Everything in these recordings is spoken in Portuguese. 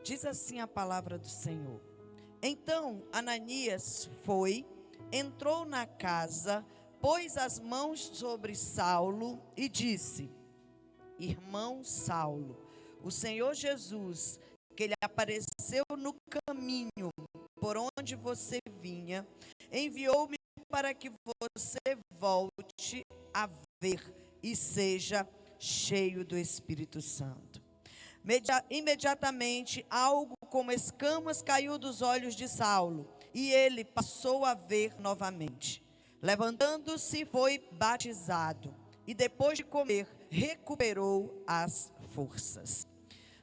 Diz assim a palavra do Senhor. Então Ananias foi, entrou na casa, pôs as mãos sobre Saulo e disse: Irmão Saulo, o Senhor Jesus, que lhe apareceu no caminho por onde você vinha, enviou-me para que você volte a ver e seja cheio do Espírito Santo. Imediatamente, algo como escamas caiu dos olhos de Saulo, e ele passou a ver novamente. Levantando-se, foi batizado, e depois de comer, recuperou as forças.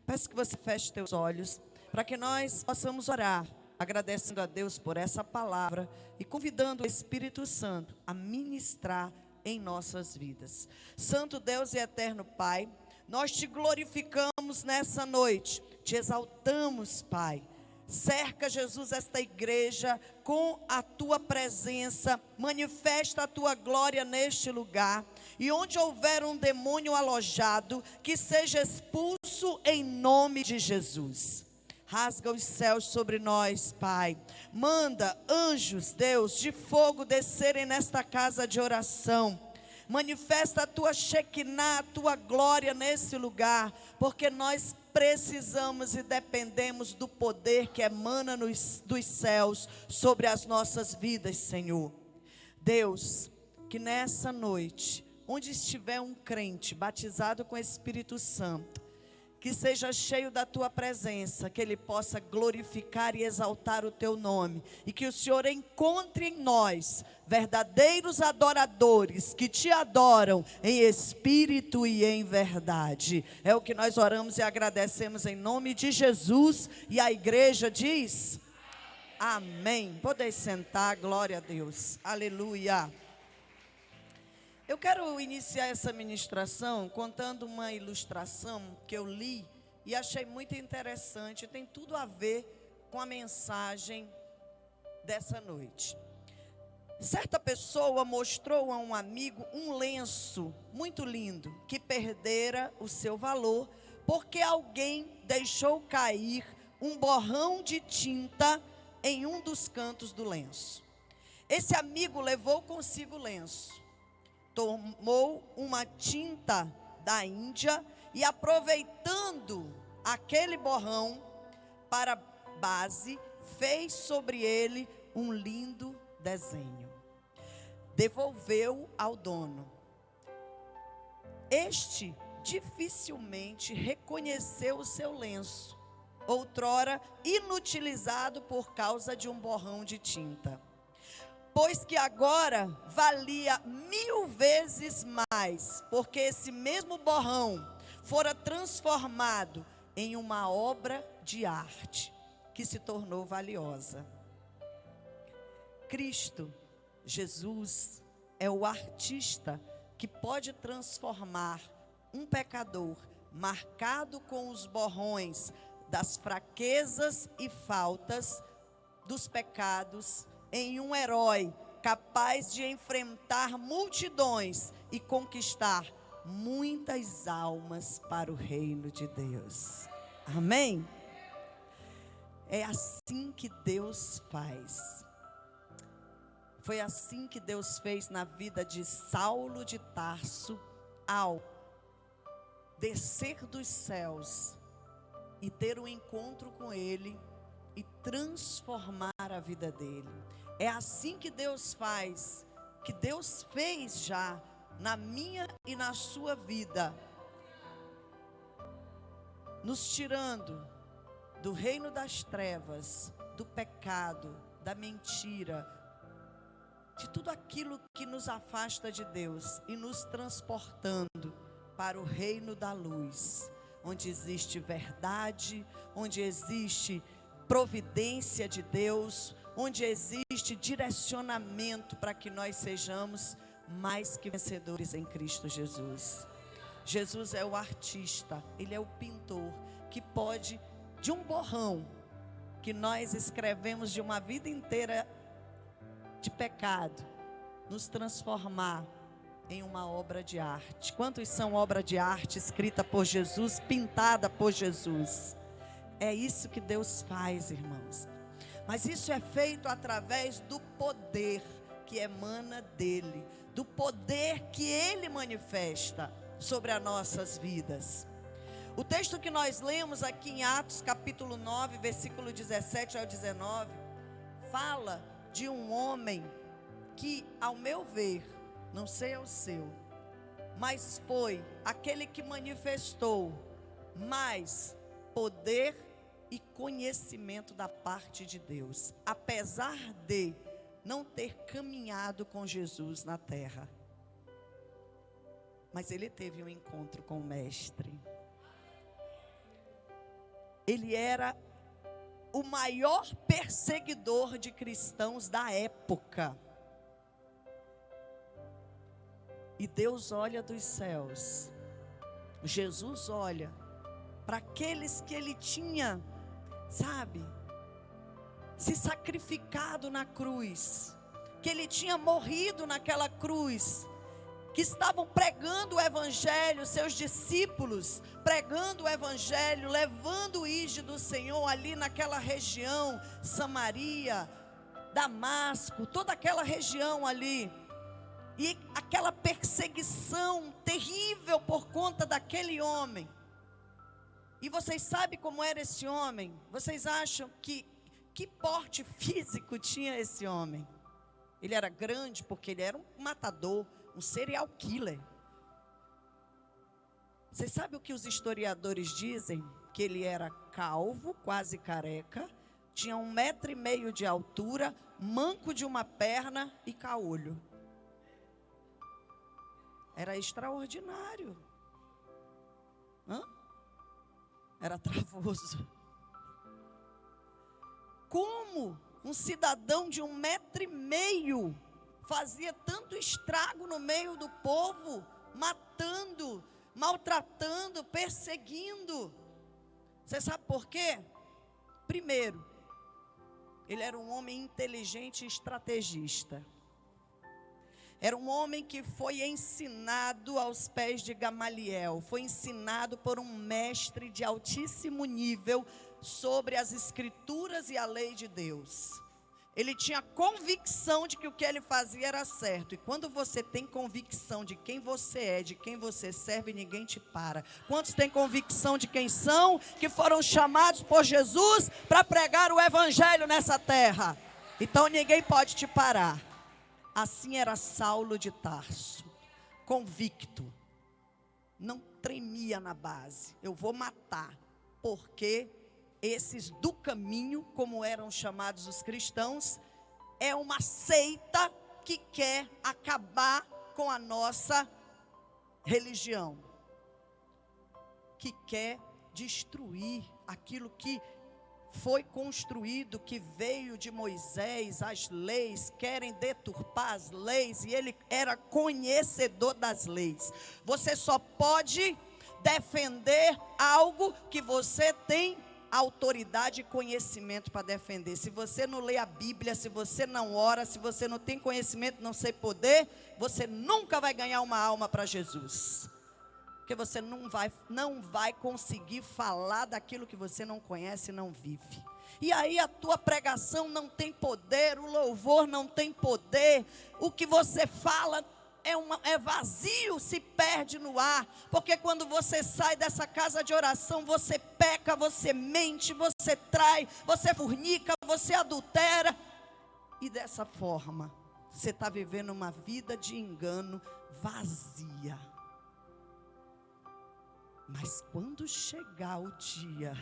Peço que você feche teus olhos, para que nós possamos orar, agradecendo a Deus por essa palavra, e convidando o Espírito Santo a ministrar em nossas vidas. Santo Deus e eterno Pai, nós te glorificamos nessa noite, te exaltamos, Pai. Cerca, Jesus, esta igreja com a tua presença, manifesta a tua glória neste lugar, e onde houver um demônio alojado, que seja expulso em nome de Jesus. Rasga os céus sobre nós, Pai. Manda anjos, Deus, de fogo descerem nesta casa de oração. Manifesta a tua Shekinah, a tua glória nesse lugar, porque nós precisamos e dependemos do poder que emana dos céus sobre as nossas vidas, Senhor. Deus, que nessa noite, onde estiver um crente batizado com o Espírito Santo, que seja cheio da tua presença, que ele possa glorificar e exaltar o teu nome, e que o Senhor encontre em nós verdadeiros adoradores, que te adoram em espírito e em verdade. É o que nós oramos e agradecemos em nome de Jesus, e a igreja diz: amém. Podeis sentar, glória a Deus, aleluia. Eu quero iniciar essa ministração contando uma ilustração que eu li e achei muito interessante, tem tudo a ver com a mensagem dessa noite. Certa pessoa mostrou a um amigo um lenço muito lindo, que perdera o seu valor, porque alguém deixou cair um borrão de tinta em um dos cantos do lenço. Esse amigo levou consigo o lenço, tomou uma tinta da Índia e, aproveitando aquele borrão para base, fez sobre ele um lindo desenho. Devolveu ao dono. Este dificilmente reconheceu o seu lenço, outrora inutilizado por causa de um borrão de tinta, pois que agora valia 1000 vezes mais, porque esse mesmo borrão fora transformado em uma obra de arte, que se tornou valiosa. Cristo, Jesus, é o artista que pode transformar um pecador, marcado com os borrões das fraquezas e faltas dos pecados, em um herói capaz de enfrentar multidões e conquistar muitas almas para o reino de Deus. Amém? É assim que Deus faz. Foi assim que Deus fez na vida de Saulo de Tarso, ao descer dos céus e ter um encontro com ele e transformar a vida dele. É assim que Deus faz, que Deus fez já na minha e na sua vida, nos tirando do reino das trevas, do pecado, da mentira, de tudo aquilo que nos afasta de Deus, e nos transportando para o reino da luz, onde existe verdade, onde existe providência de Deus, onde existe direcionamento para que nós sejamos mais que vencedores em Cristo Jesus. Jesus é o artista, Ele é o pintor, que pode, de um borrão que nós escrevemos de uma vida inteira de pecado, nos transformar em uma obra de arte. Quantos são obra de arte escrita por Jesus, pintada por Jesus? É isso que Deus faz, irmãos. Mas isso é feito através do poder que emana dele, do poder que ele manifesta sobre as nossas vidas. O texto que nós lemos aqui em Atos capítulo 9, versículo 17 ao 19, fala de um homem que, ao meu ver, não sei ao seu, mas foi aquele que manifestou mais poder e conhecimento da parte de Deus, apesar de não ter caminhado com Jesus na terra. Mas ele teve um encontro com o Mestre. Ele era o maior perseguidor de cristãos da época. E Deus olha dos céus, Jesus olha para aqueles que ele tinha, sabe, se sacrificado na cruz, que ele tinha morrido naquela cruz, que estavam pregando o evangelho, seus discípulos pregando o evangelho, levando o ídolo do Senhor ali naquela região, Samaria, Damasco, toda aquela região ali, e aquela perseguição terrível por conta daquele homem. E vocês sabem como era esse homem? Vocês acham que porte físico tinha esse homem? Ele era grande porque ele era um matador, um serial killer. Vocês sabem o que os historiadores dizem? Que ele era calvo, quase careca, tinha 1,5 metro de altura, manco de uma perna e caolho. Era extraordinário. Era travoso. Como um cidadão de 1,5 metro fazia tanto estrago no meio do povo, matando, maltratando, perseguindo? Você sabe por quê? Primeiro, ele era um homem inteligente e estrategista. Era um homem que foi ensinado aos pés de Gamaliel, foi ensinado por um mestre de altíssimo nível sobre as escrituras e a lei de Deus. Ele tinha convicção de que o que ele fazia era certo. E quando você tem convicção de quem você é, de quem você serve, ninguém te para. Quantos têm convicção de quem são, que foram chamados por Jesus para pregar o evangelho nessa terra? Então ninguém pode te parar. Assim era Saulo de Tarso, convicto, não tremia na base. Eu vou matar, porque esses do caminho, como eram chamados os cristãos, é uma seita que quer acabar com a nossa religião, que quer destruir aquilo que foi construído, que veio de Moisés, as leis, querem deturpar as leis, e ele era conhecedor das leis. Você só pode defender algo que você tem autoridade e conhecimento para defender. Se você não lê a Bíblia, se você não ora, se você não tem conhecimento, não sei poder, você nunca vai ganhar uma alma para Jesus. Porque você não vai conseguir falar daquilo que você não conhece e não vive. E aí a tua pregação não tem poder, o louvor não tem poder, o que você fala é vazio, se perde no ar. Porque quando você sai dessa casa de oração, você peca, você mente, você trai, você fornica, você adultera. E dessa forma, você está vivendo uma vida de engano vazia. Mas quando chegar o dia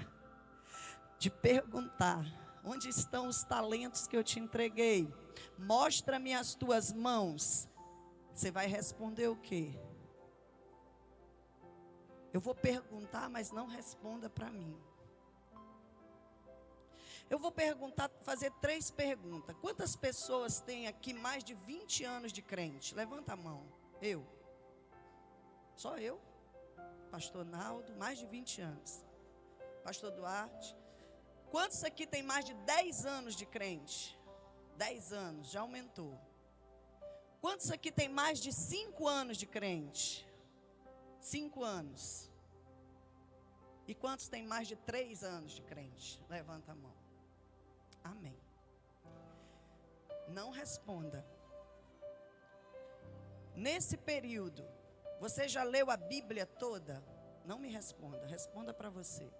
de perguntar: onde estão os talentos que eu te entreguei? Mostra-me as tuas mãos. Você vai responder o quê? Eu vou perguntar, mas não responda para mim. Eu vou perguntar, fazer 3 perguntas. Quantas pessoas têm aqui mais de 20 anos de crente? Levanta a mão. Eu. Só eu. Pastor Naldo, mais de 20 anos. Pastor Duarte. Quantos aqui tem mais de 10 anos de crente? 10 anos, já aumentou. Quantos aqui tem mais de 5 anos de crente? 5 anos. E quantos têm mais de 3 anos de crente? Levanta a mão. Amém. Não responda. Nesse período, você já leu a Bíblia toda? Não me responda, responda para você.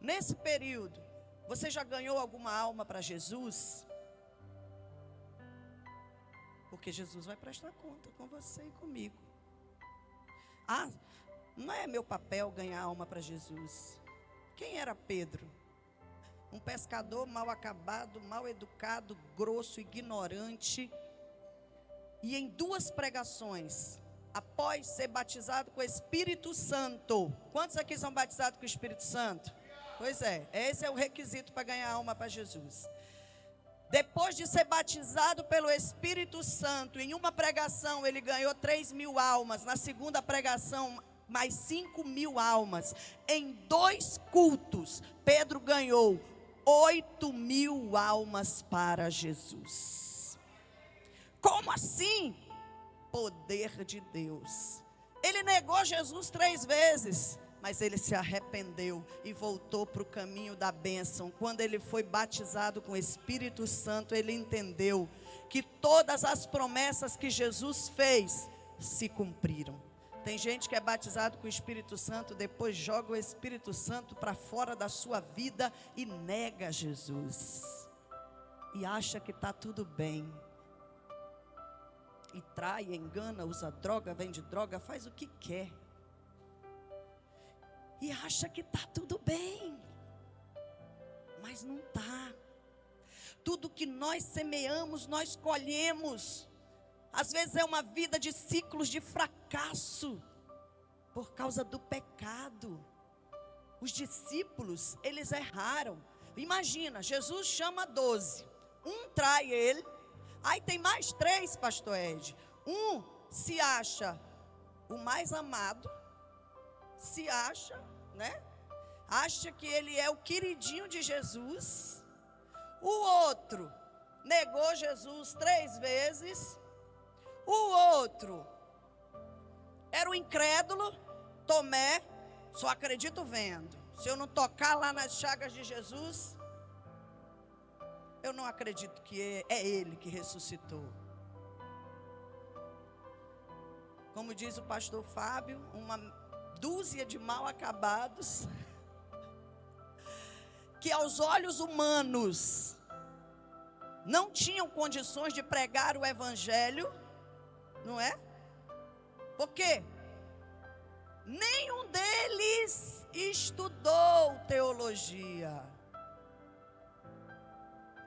Nesse período, você já ganhou alguma alma para Jesus? Porque Jesus vai prestar conta com você e comigo. Ah, não é meu papel ganhar alma para Jesus. Quem era Pedro? Um pescador mal acabado, mal educado, grosso, ignorante. E em 2 pregações, após ser batizado com o Espírito Santo. Quantos aqui são batizados com o Espírito Santo? Pois é, esse é o requisito para ganhar alma para Jesus. Depois de ser batizado pelo Espírito Santo, em uma pregação ele ganhou 3.000 almas. Na segunda pregação, mais 5.000 almas. Em 2 cultos, Pedro ganhou 8.000 almas para Jesus. Como assim? Poder de Deus. Ele negou Jesus 3 vezes. Mas ele se arrependeu e voltou para o caminho da bênção. Quando ele foi batizado com o Espírito Santo, ele entendeu que todas as promessas que Jesus fez se cumpriram. Tem gente que é batizado com o Espírito Santo, depois joga o Espírito Santo para fora da sua vida e nega Jesus. E acha que está tudo bem. E trai, engana, usa droga, vende droga, faz o que quer. E acha que está tudo bem, mas não está. Tudo que nós semeamos, nós colhemos. Às vezes é uma vida de ciclos de fracasso, por causa do pecado. Os discípulos, eles erraram. Imagina, Jesus chama 12, um trai ele, aí tem mais 3, pastor Ed. Um se acha o mais amado, se acha, né? Acha que ele é o queridinho de Jesus. O outro negou Jesus 3 vezes. O outro era o incrédulo, Tomé, só acredito vendo. Se eu não tocar lá nas chagas de Jesus, eu não acredito que é ele que ressuscitou. Como diz o pastor Fábio, uma dúzia de mal acabados, que aos olhos humanos não tinham condições de pregar o evangelho, não é? Porque nenhum deles estudou teologia.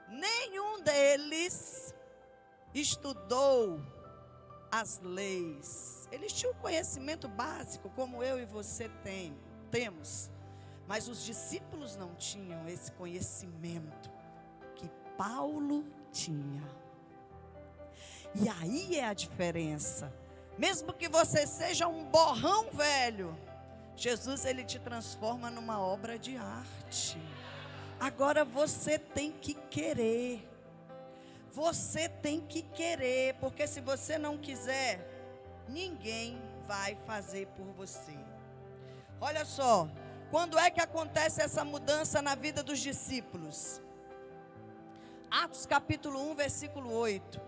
Nenhum deles estudou as leis. Eles tinham conhecimento básico, como eu e você temos. Mas os discípulos não tinham esse conhecimento que Paulo tinha. E aí é a diferença. Mesmo que você seja um borrão velho, Jesus, ele te transforma numa obra de arte. Agora você tem que querer. Você tem que querer, porque se você não quiser, ninguém vai fazer por você. Olha só, quando é que acontece essa mudança na vida dos discípulos? Atos capítulo 1, versículo 8.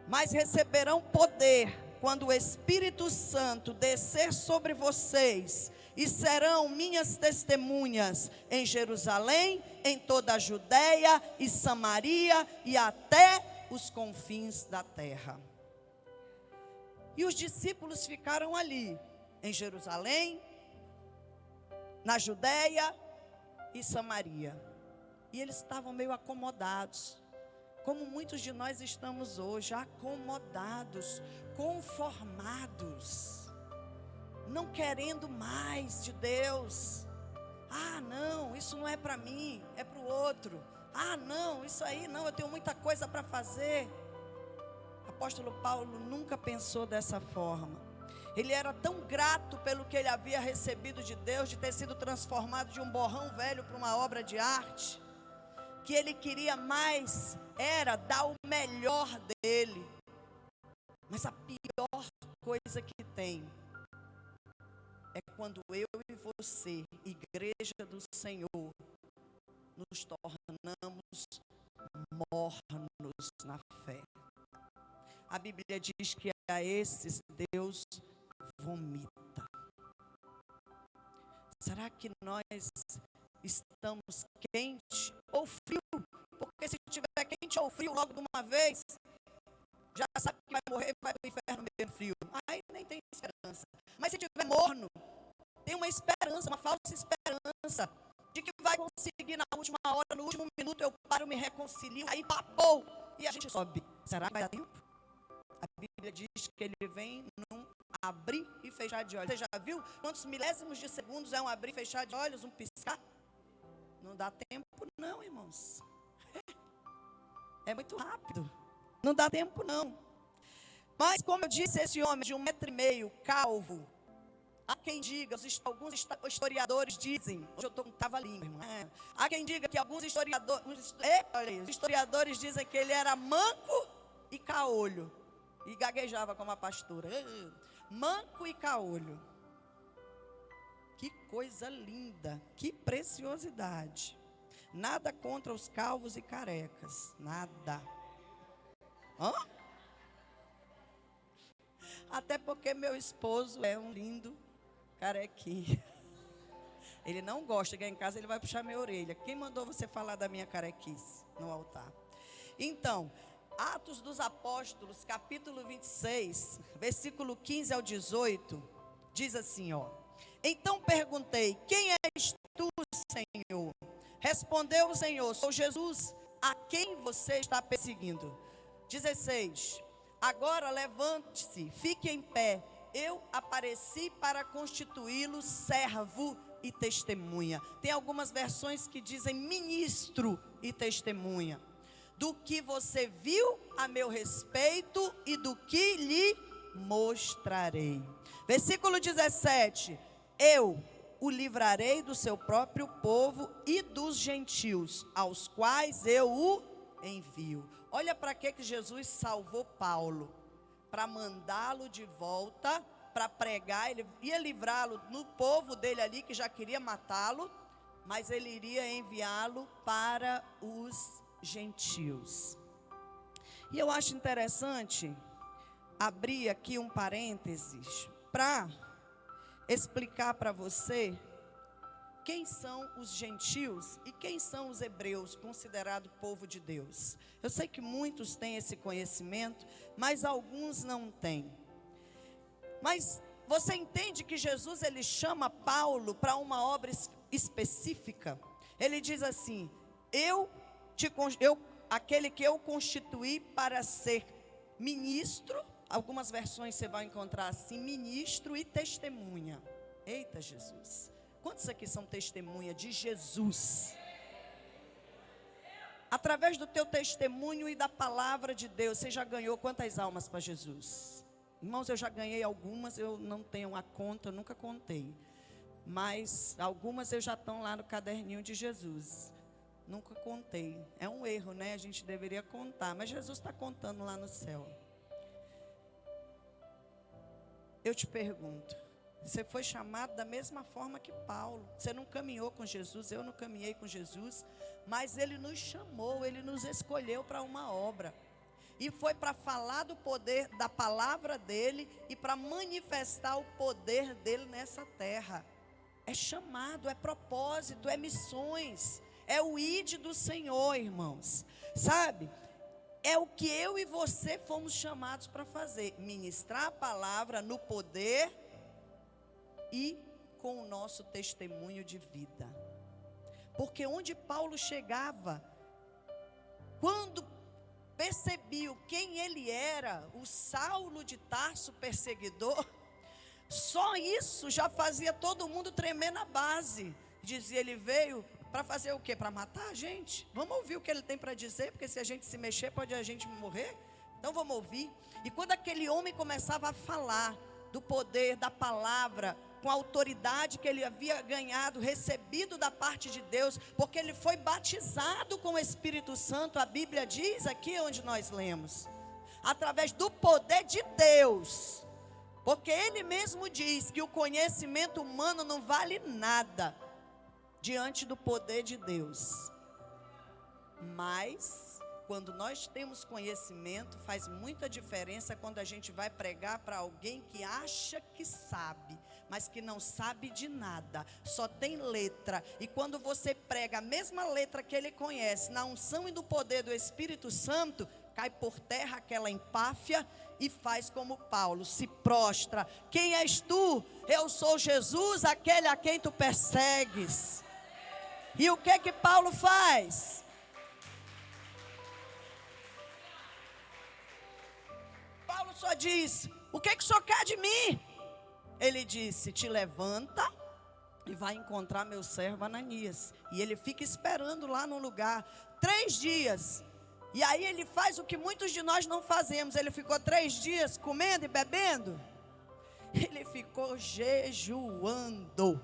Mas receberão poder quando o Espírito Santo descer sobre vocês, e serão minhas testemunhas em Jerusalém, em toda a Judéia e Samaria e até os confins da terra. E os discípulos ficaram ali, em Jerusalém, na Judéia e Samaria. E eles estavam meio acomodados, como muitos de nós estamos hoje, acomodados, conformados, não querendo mais de Deus. Ah, não, isso não é para mim, é para o outro. Ah, não, isso aí não, eu tenho muita coisa para fazer. Apóstolo Paulo nunca pensou dessa forma. Ele era tão grato pelo que ele havia recebido de Deus, de ter sido transformado de um borrão velho para uma obra de arte, que ele queria mais, era dar o melhor dele. Mas a pior coisa que tem é quando eu e você, igreja do Senhor, nos tornamos mornos na fé. A Bíblia diz que a esses Deus vomita. Será que nós estamos quente ou frio? Porque se tiver quente ou frio logo de uma vez, já sabe que vai morrer e vai para o inferno mesmo frio. Aí nem tem esperança. Mas se tiver morno, tem uma esperança, uma falsa esperança de que vai conseguir na última hora, no último minuto eu paro, me reconcilio, aí papou, e a gente sobe. Será que vai dar tempo? A Bíblia diz que ele vem num abrir e fechar de olhos. Você já viu quantos milésimos de segundos é um abrir e fechar de olhos, um piscar? Não dá tempo não, irmãos. É muito rápido. Não dá tempo não. Mas como eu disse, esse homem de 1,5 m, calvo, há quem diga, alguns historiadores dizem, hoje eu estou com cavalinho, irmão. Há quem diga que alguns historiadores dizem que ele era manco e caolho. E gaguejava como a pastora. Manco e caolho. Que coisa linda, que preciosidade. Nada contra os calvos e carecas, nada. Hã? Até porque meu esposo é um lindo carequinha. Ele não gosta, chegar em casa ele vai puxar minha orelha. Quem mandou você falar da minha carequice no altar? Então, Atos dos Apóstolos, capítulo 26, versículo 15 ao 18, diz assim, ó. Então perguntei, quem és tu, Senhor? Respondeu o Senhor, sou Jesus, a quem você está perseguindo. 16, agora levante-se, fique em pé. Eu apareci para constituí-lo servo e testemunha. Tem algumas versões que dizem ministro e testemunha. Do que você viu a meu respeito e do que lhe mostrarei. Versículo 17. Eu o livrarei do seu próprio povo e dos gentios, aos quais eu o envio. Olha para que Jesus salvou Paulo. Para mandá-lo de volta, para pregar, ele ia livrá-lo no povo dele ali, que já queria matá-lo, mas ele iria enviá-lo para os gentios. E eu acho interessante abrir aqui um parênteses para explicar para você quem são os gentios e quem são os hebreus, considerado povo de Deus. Eu sei que muitos têm esse conhecimento, mas alguns não têm. Mas você entende que Jesus, ele chama Paulo para uma obra específica? Ele diz assim, aquele que eu constituí para ser ministro, algumas versões você vai encontrar assim, ministro e testemunha. Eita Jesus, quantos aqui são testemunha de Jesus? Através do teu testemunho e da palavra de Deus, você já ganhou quantas almas para Jesus? Irmãos, eu já ganhei algumas, eu não tenho a conta, nunca contei. Mas algumas eu já estão lá no caderninho de Jesus. Nunca contei. É um erro, né? A gente deveria contar, mas Jesus está contando lá no céu. Eu te pergunto, você foi chamado da mesma forma que Paulo. Você não caminhou com Jesus, eu não caminhei com Jesus, mas ele nos chamou, ele nos escolheu para uma obra. E foi para falar do poder da palavra dele e para manifestar o poder dele nessa terra. É chamado, é propósito, é missões, é o ide do Senhor, irmãos. Sabe? É o que eu e você fomos chamados para fazer. Ministrar a palavra no poder e com o nosso testemunho de vida. Porque onde Paulo chegava, quando percebiam quem ele era, o Saulo de Tarso perseguidor, só isso já fazia todo mundo tremer na base. Dizia, ele veio para fazer o quê? Para matar a gente? Vamos ouvir o que ele tem para dizer, porque se a gente se mexer, pode a gente morrer. Então vamos ouvir. E quando aquele homem começava a falar do poder da palavra, com a autoridade que ele havia ganhado, recebido da parte de Deus, porque ele foi batizado com o Espírito Santo, a Bíblia diz aqui onde nós lemos, através do poder de Deus, Porque ele mesmo diz que o conhecimento humano não vale nada diante do poder de Deus. Mas, quando nós temos conhecimento, faz muita diferença quando a gente vai pregar para alguém que acha que sabe, mas que não sabe de nada, só tem letra. E quando você prega a mesma letra que ele conhece, na unção e do poder do Espírito Santo, cai por terra aquela empáfia e faz como Paulo, se prostra. Quem és tu? Eu sou Jesus, aquele a quem tu persegues. E o que Paulo faz? Paulo só diz: o que o senhor quer de mim? Ele disse: te levanta e vai encontrar meu servo Ananias. E ele fica esperando lá no lugar 3 dias. E aí ele faz o que muitos de nós não fazemos. Ele ficou 3 dias comendo e bebendo. Ele ficou jejuando.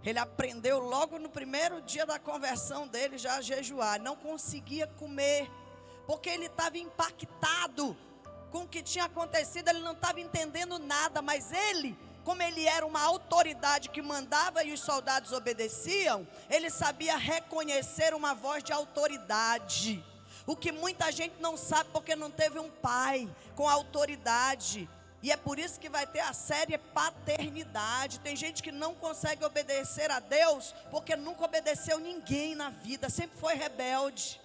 Ele aprendeu logo no primeiro dia da conversão dele já a jejuar. Não conseguia comer, porque ele estava impactado com o que tinha acontecido. Ele não estava entendendo nada, mas ele, como ele era uma autoridade que mandava e os soldados obedeciam, ele sabia reconhecer uma voz de autoridade. O que muita gente não sabe porque não teve um pai com autoridade. E é por isso que vai ter a série paternidade. Tem gente que não consegue obedecer a Deus porque nunca obedeceu ninguém na vida, sempre foi rebelde.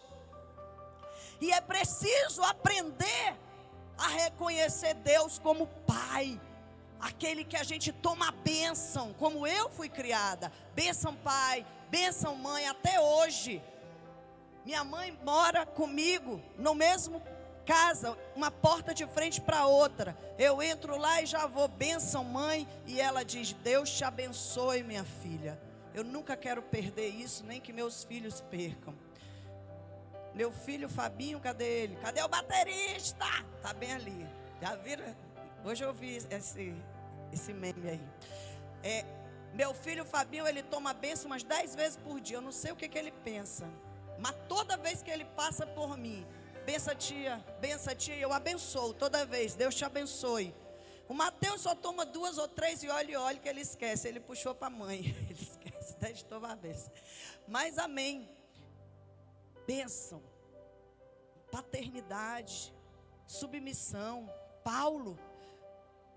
E é preciso aprender a reconhecer Deus como pai, aquele que a gente toma a bênção, como eu fui criada. Bênção pai, bênção mãe, até hoje. Minha mãe mora comigo no mesmo casa, uma porta de frente para outra. Eu entro lá e já vou, bênção mãe, e ela diz: Deus te abençoe, minha filha. Eu nunca quero perder isso, nem que meus filhos percam. Meu filho Fabinho, cadê ele? Cadê o baterista? Tá bem ali. Já viram? Hoje eu vi esse meme aí. Meu filho Fabinho, ele toma bênção umas 10 vezes por dia. Eu não sei o que ele pensa, mas toda vez que ele passa por mim: bença tia, eu abençoo toda vez, Deus te abençoe. O Mateus só toma 2 ou 3 e olha que ele esquece. Ele puxou para a mãe, ele esquece até de tomar a bênção. Mas amém. Bênção, paternidade, submissão. Paulo,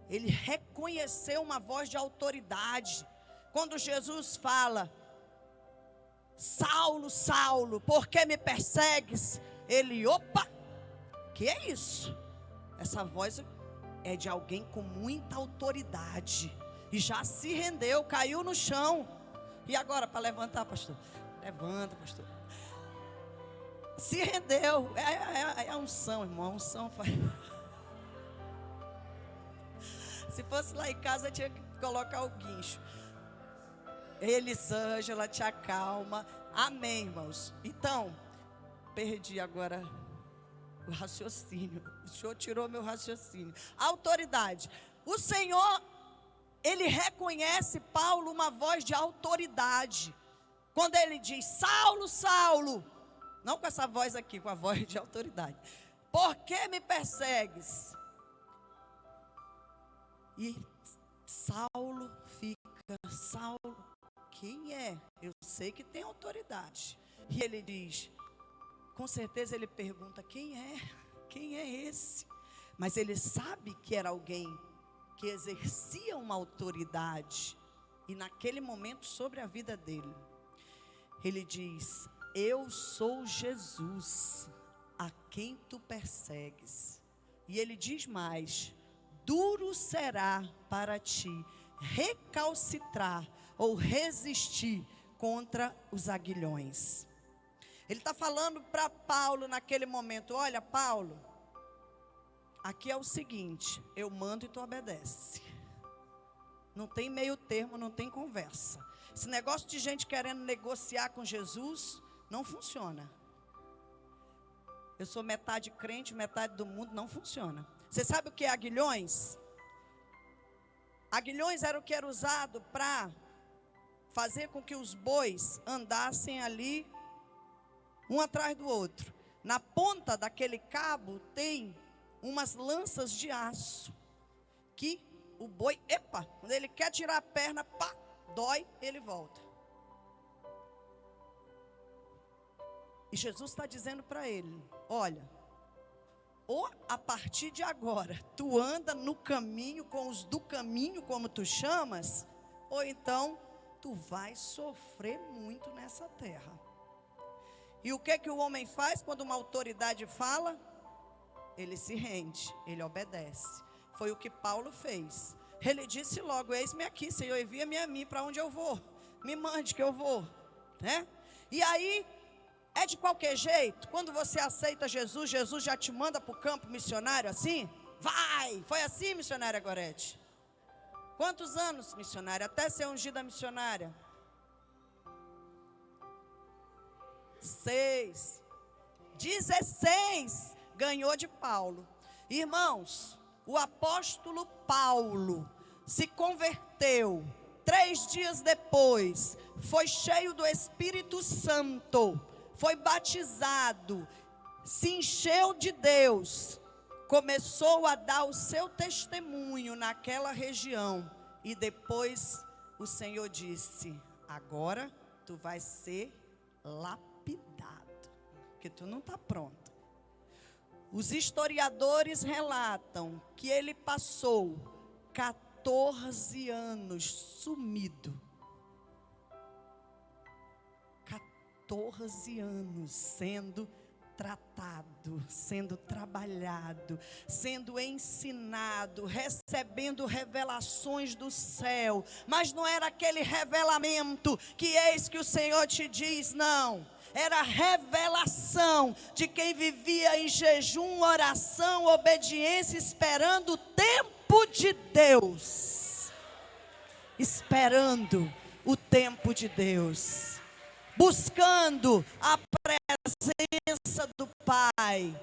ele reconheceu uma voz de autoridade. Quando Jesus fala: Saulo, Saulo, por que me persegues? Ele, opa, que é isso? Essa voz é de alguém com muita autoridade. E já se rendeu, caiu no chão. E agora para levantar, pastor? Levanta, pastor. Se rendeu. É a unção, irmão. A unção faz. Se fosse lá em casa, tinha que colocar o guincho. Elisângela, te acalma. Amém, irmãos. Então, perdi agora o raciocínio. O Senhor tirou meu raciocínio. Autoridade. O Senhor, ele reconhece Paulo uma voz de autoridade. Quando ele diz: Saulo, Saulo. Não com essa voz aqui, com a voz de autoridade. Por que me persegues? E Saulo fica: Saulo, quem é? Eu sei que tem autoridade. E ele diz, com certeza ele pergunta: quem é? Quem é esse? Mas ele sabe que era alguém que exercia uma autoridade. E naquele momento sobre a vida dele, ele diz: eu sou Jesus, a quem tu persegues. E ele diz mais: duro será para ti recalcitrar ou resistir contra os aguilhões. Ele está falando para Paulo naquele momento: olha, Paulo, aqui é o seguinte, eu mando e tu obedece. Não tem meio termo, não tem conversa. Esse negócio de gente querendo negociar com Jesus não funciona. Eu sou metade crente, metade do mundo, não funciona. Você sabe o que é aguilhões? Aguilhões era o que era usado para fazer com que os bois andassem ali um atrás do outro. Na ponta daquele cabo tem umas lanças de aço que o boi, quando ele quer tirar a perna, pá, dói, ele volta. E Jesus está dizendo para ele: olha, ou a partir de agora, tu anda no caminho com os do caminho, como tu chamas, ou então tu vai sofrer muito nessa terra. E o que o homem faz quando uma autoridade fala? Ele se rende, ele obedece. Foi o que Paulo fez. Ele disse logo: eis-me aqui, Senhor, envia-me a mim, para onde eu vou? Me mande que eu vou, né? E aí, é de qualquer jeito, quando você aceita Jesus, Jesus já te manda para o campo missionário assim? Vai! Foi assim, missionária Gorete? Quantos anos, missionária? Até ser ungida missionária? 6. 16 ganhou de Paulo. Irmãos, o apóstolo Paulo se converteu. 3 dias depois, foi cheio do Espírito Santo, foi batizado, se encheu de Deus, começou a dar o seu testemunho naquela região. E depois o Senhor disse: agora tu vais ser lapidado, porque tu não está pronto. Os historiadores relatam que ele passou 14 anos sumido. 14 anos sendo tratado, sendo trabalhado, sendo ensinado, recebendo revelações do céu. Mas não era aquele revelamento que eis que o Senhor te diz, não. Era a revelação de quem vivia em jejum, oração, obediência, esperando o tempo de Deus. Esperando o tempo de Deus. Buscando a presença do Pai.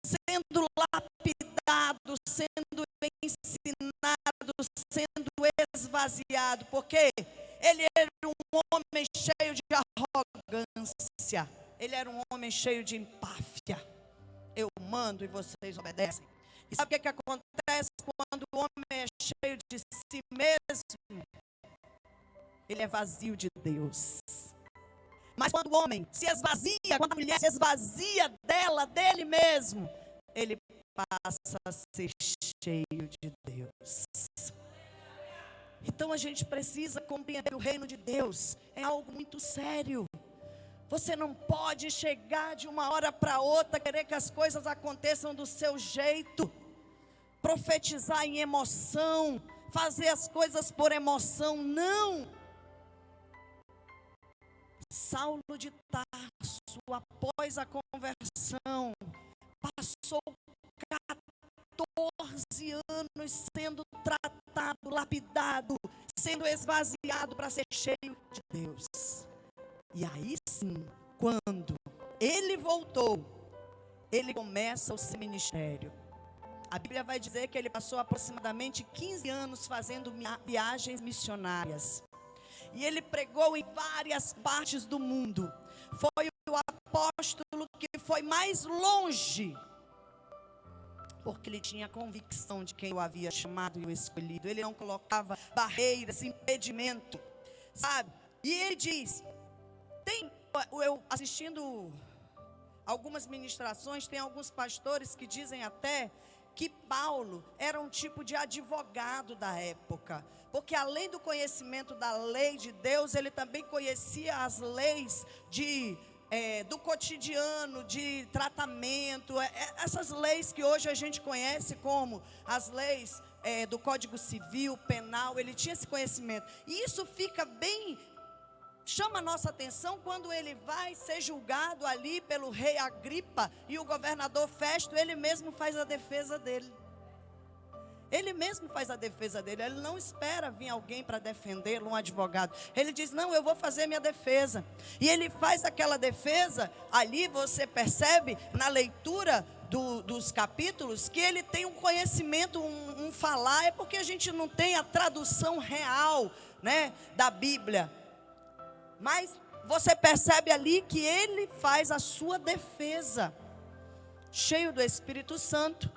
Sendo lapidado, sendo ensinado, sendo esvaziado. Porque ele era um homem cheio de arrogância. Ele era um homem cheio de empáfia. Eu mando e vocês obedecem. E sabe o que acontece quando o homem é cheio de si mesmo? Ele é vazio de Deus. Mas quando o homem se esvazia, quando a mulher se esvazia dele mesmo, ele passa a ser cheio de Deus. Então a gente precisa compreender que o reino de Deus é algo muito sério. Você não pode chegar de uma hora para outra, querer que as coisas aconteçam do seu jeito, profetizar em emoção, fazer as coisas por emoção, não. Saulo de Tarso, após a conversão, passou 14 anos sendo tratado, lapidado, sendo esvaziado para ser cheio de Deus. E aí sim, quando ele voltou, ele começa o seu ministério. A Bíblia vai dizer que ele passou aproximadamente 15 anos fazendo viagens missionárias. E ele pregou em várias partes do mundo. Foi o apóstolo que foi mais longe, porque ele tinha convicção de quem o havia chamado e o escolhido. Ele não colocava barreiras, impedimento, sabe? E ele diz, eu assistindo algumas ministrações, tem alguns pastores que dizem até que Paulo era um tipo de advogado da época, porque além do conhecimento da lei de Deus, ele também conhecia as leis do cotidiano, de tratamento, essas leis que hoje a gente conhece como as leis do Código Civil, Penal. Ele tinha esse conhecimento, e isso fica bem, chama a nossa atenção quando ele vai ser julgado ali pelo rei Agripa e o governador Festo. Ele mesmo faz a defesa dele. Ele mesmo faz a defesa dele. Ele não espera vir alguém para defendê-lo, um advogado. Ele diz, não, eu vou fazer minha defesa. E ele faz aquela defesa. Ali você percebe na leitura dos capítulos que ele tem um conhecimento, um falar. É porque a gente não tem a tradução real, né, da Bíblia. Mas você percebe ali que ele faz a sua defesa, cheio do Espírito Santo,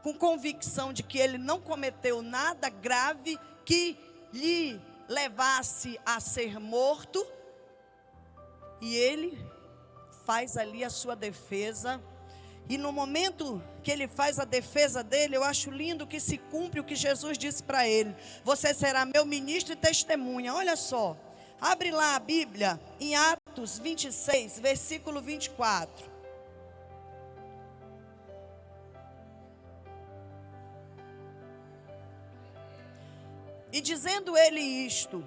com convicção de que ele não cometeu nada grave que lhe levasse a ser morto. E ele faz ali a sua defesa. E no momento que ele faz a defesa dele, eu acho lindo que se cumpre o que Jesus disse para ele: você será meu ministro e testemunha. Olha só, abre lá a Bíblia em Atos 26, versículo 24. E dizendo ele isto,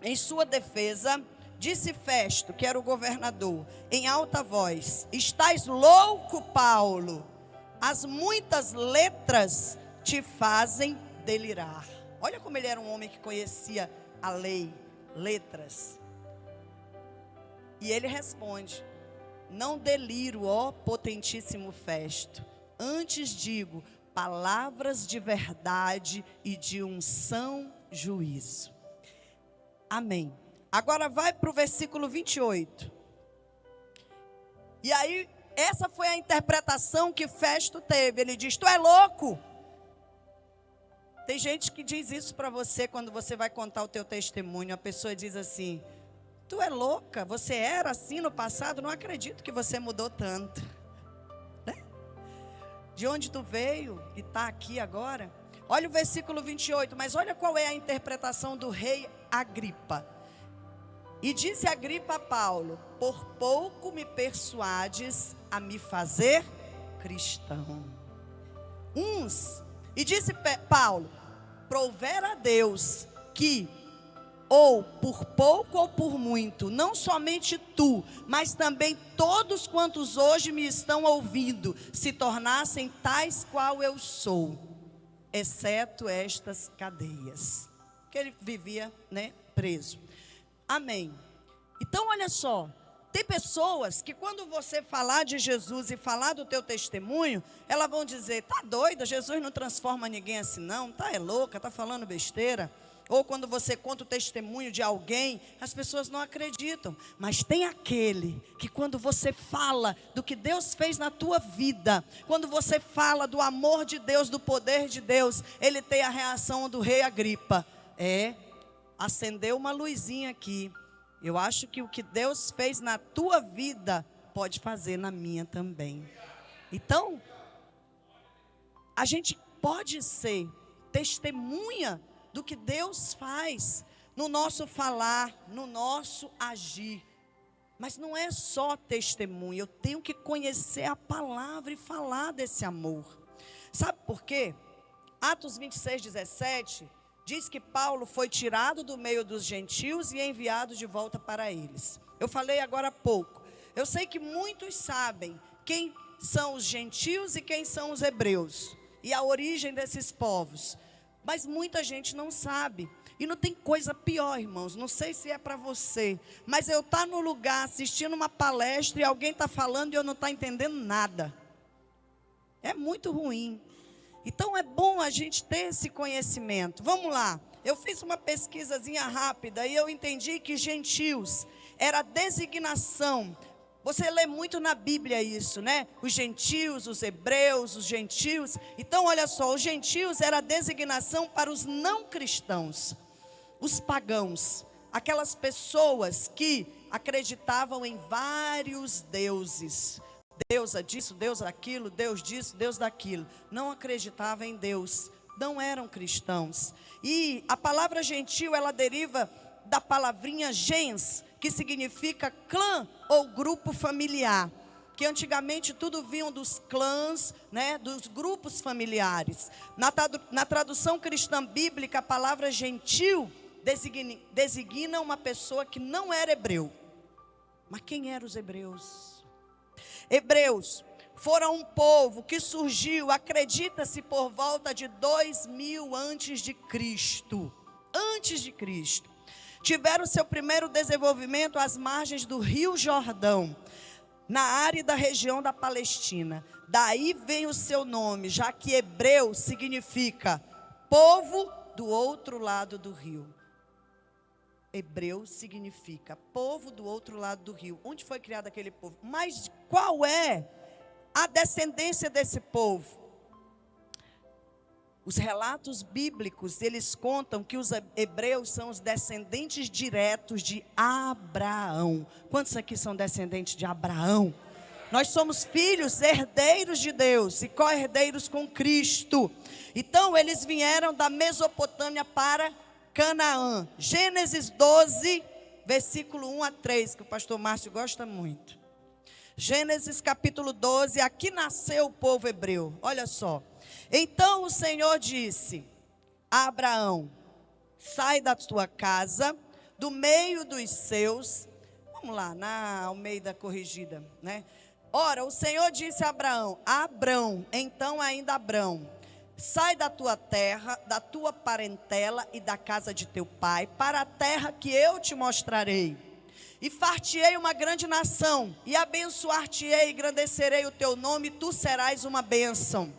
em sua defesa, disse Festo, que era o governador, em alta voz: estás louco, Paulo? As muitas letras te fazem delirar. Olha como ele era um homem que conhecia a lei, letras. E ele responde: não deliro, ó potentíssimo Festo, antes digo palavras de verdade e de unção juízo. Amém. Agora vai para o versículo 28. E aí, essa foi a interpretação que Festo teve. Ele diz: tu é louco. Tem gente que diz isso para você quando você vai contar o teu testemunho. A pessoa diz assim: tu é louca, você era assim no passado, não acredito que você mudou tanto. Né? De onde tu veio e está aqui agora? Olha o versículo 28, mas olha qual é a interpretação do rei Agripa. E disse Agripa a Paulo: por pouco me persuades a me fazer cristão. E disse Paulo: prover a Deus que, ou por pouco ou por muito, não somente tu, mas também todos quantos hoje me estão ouvindo, se tornassem tais qual eu sou, exceto estas cadeias. Que ele vivia, preso. Amém. Então olha só, tem pessoas que quando você falar de Jesus e falar do teu testemunho, elas vão dizer: tá doida, Jesus não transforma ninguém assim não, é louca, tá falando besteira. Ou quando você conta o testemunho de alguém, as pessoas não acreditam. Mas tem aquele que quando você fala do que Deus fez na tua vida, quando você fala do amor de Deus, do poder de Deus, ele tem a reação do rei Agripa: acendeu uma luzinha aqui. Eu acho que o que Deus fez na tua vida pode fazer na minha também. Então, a gente pode ser testemunha do que Deus faz no nosso falar, no nosso agir. Mas não é só testemunho, eu tenho que conhecer a palavra e falar desse amor. Sabe por quê? Atos 26, 17 diz que Paulo foi tirado do meio dos gentios e enviado de volta para eles. Eu falei agora há pouco. Eu sei que muitos sabem quem são os gentios e quem são os hebreus e a origem desses povos. Mas muita gente não sabe. E não tem coisa pior, irmãos. Não sei se é para você, mas eu estar no lugar assistindo uma palestra e alguém está falando e eu não estou entendendo nada. É muito ruim. Então é bom a gente ter esse conhecimento. Vamos lá. Eu fiz uma pesquisazinha rápida e eu entendi que gentios era a designação. Você lê muito na Bíblia isso, né? Os gentios, os hebreus, os gentios. Então olha só, os gentios era a designação para os não cristãos, os pagãos, aquelas pessoas que acreditavam em vários deuses. Deusa disso, Deus daquilo, Deus disso, Deus daquilo. Não acreditavam em Deus, não eram cristãos. E a palavra gentil, ela deriva da palavrinha gens, que significa clã ou grupo familiar. Que antigamente tudo vinha dos clãs, dos grupos familiares. Na tradução cristã bíblica, a palavra gentil designa uma pessoa que não era hebreu. Mas quem eram os hebreus? Hebreus foram um povo que surgiu, acredita-se, por volta de 2000 antes de Cristo. Antes de Cristo. Tiveram seu primeiro desenvolvimento às margens do Rio Jordão, na árida região da Palestina. Daí vem o seu nome, já que hebreu significa povo do outro lado do rio. Hebreu significa povo do outro lado do rio. Onde foi criado aquele povo? Mas qual é a descendência desse povo? Os relatos bíblicos, eles contam que os hebreus são os descendentes diretos de Abraão. Quantos aqui são descendentes de Abraão? Nós somos filhos, herdeiros de Deus e co-herdeiros com Cristo. Então, eles vieram da Mesopotâmia para Canaã. Gênesis 12, versículo 1 a 3, que o pastor Márcio gosta muito. Gênesis capítulo 12, aqui nasceu o povo hebreu. Olha só. Então o Senhor disse a Abraão: sai da tua casa, do meio dos seus. Vamos lá, na Almeida corrigida, né? Ora, o Senhor disse a Abraão, então ainda Abrão, sai da tua terra, da tua parentela e da casa de teu pai, para a terra que eu te mostrarei. E far-te-ei uma grande nação, e abençoar-te-ei, e engrandecerei o teu nome, e tu serás uma bênção.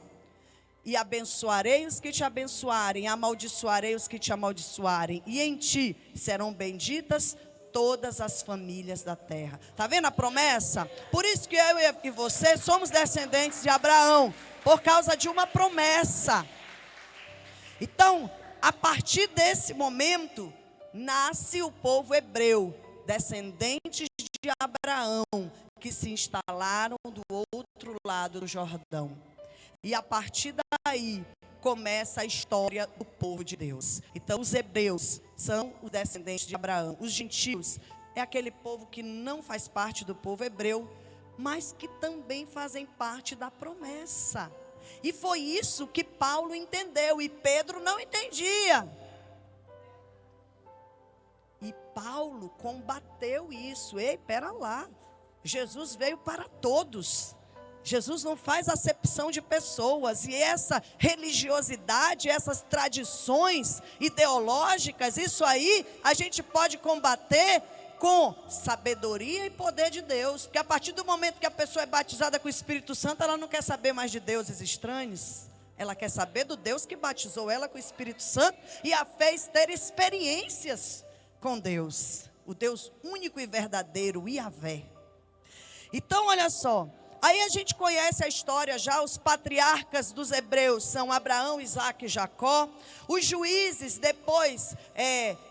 E abençoarei os que te abençoarem, amaldiçoarei os que te amaldiçoarem, e em ti serão benditas todas as famílias da terra. Está vendo a promessa? Por isso que eu e você somos descendentes de Abraão, por causa de uma promessa. Então, a partir desse momento, nasce o povo hebreu, descendentes de Abraão, que se instalaram do outro lado do Jordão. E a partir daí começa a história do povo de Deus. Então os hebreus são os descendentes de Abraão. Os gentios é aquele povo que não faz parte do povo hebreu, mas que também fazem parte da promessa. E foi isso que Paulo entendeu e Pedro não entendia. E Paulo combateu isso. Ei, pera lá. Jesus veio para todos. Jesus não faz acepção de pessoas, e essa religiosidade, essas tradições ideológicas, isso aí a gente pode combater com sabedoria e poder de Deus, porque a partir do momento que a pessoa é batizada com o Espírito Santo, ela não quer saber mais de deuses estranhos, ela quer saber do Deus que batizou ela com o Espírito Santo e a fez ter experiências com Deus, o Deus único e verdadeiro, o Yahvé. Então olha só, aí a gente conhece a história já, os patriarcas dos hebreus são Abraão, Isaque e Jacó. Os juízes, depois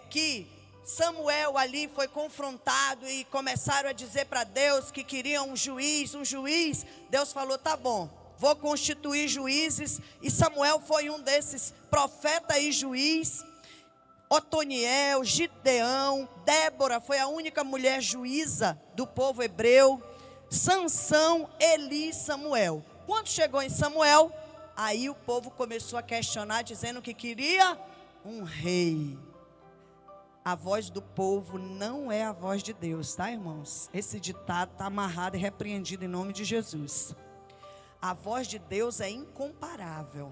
que Samuel ali foi confrontado e começaram a dizer para Deus que queriam um juiz, Deus falou, tá bom, vou constituir juízes, e Samuel foi um desses, profeta e juiz. Otoniel, Gideão, Débora foi a única mulher juíza do povo hebreu. Sansão, Eli, Samuel. Quando chegou em Samuel, aí o povo começou a questionar, dizendo que queria um rei. A voz do povo não é a voz de Deus, tá, irmãos? Esse ditado está amarrado e repreendido em nome de Jesus. A voz de Deus é incomparável.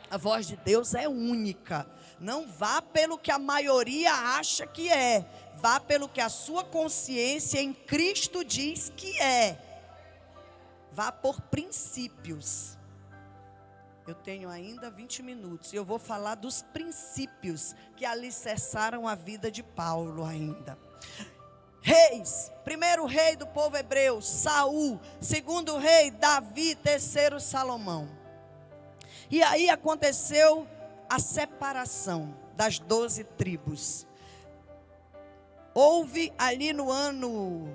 A voz de Deus é única. Não vá pelo que a maioria acha que é. Vá pelo que a sua consciência em Cristo diz que é. Vá por princípios. Eu tenho ainda 20 minutos e eu vou falar dos princípios que alicerçaram a vida de Paulo ainda. Reis, primeiro rei do povo hebreu, Saul. Segundo rei, Davi. Terceiro, Salomão. E aí aconteceu a separação das 12 tribos. Houve ali no ano,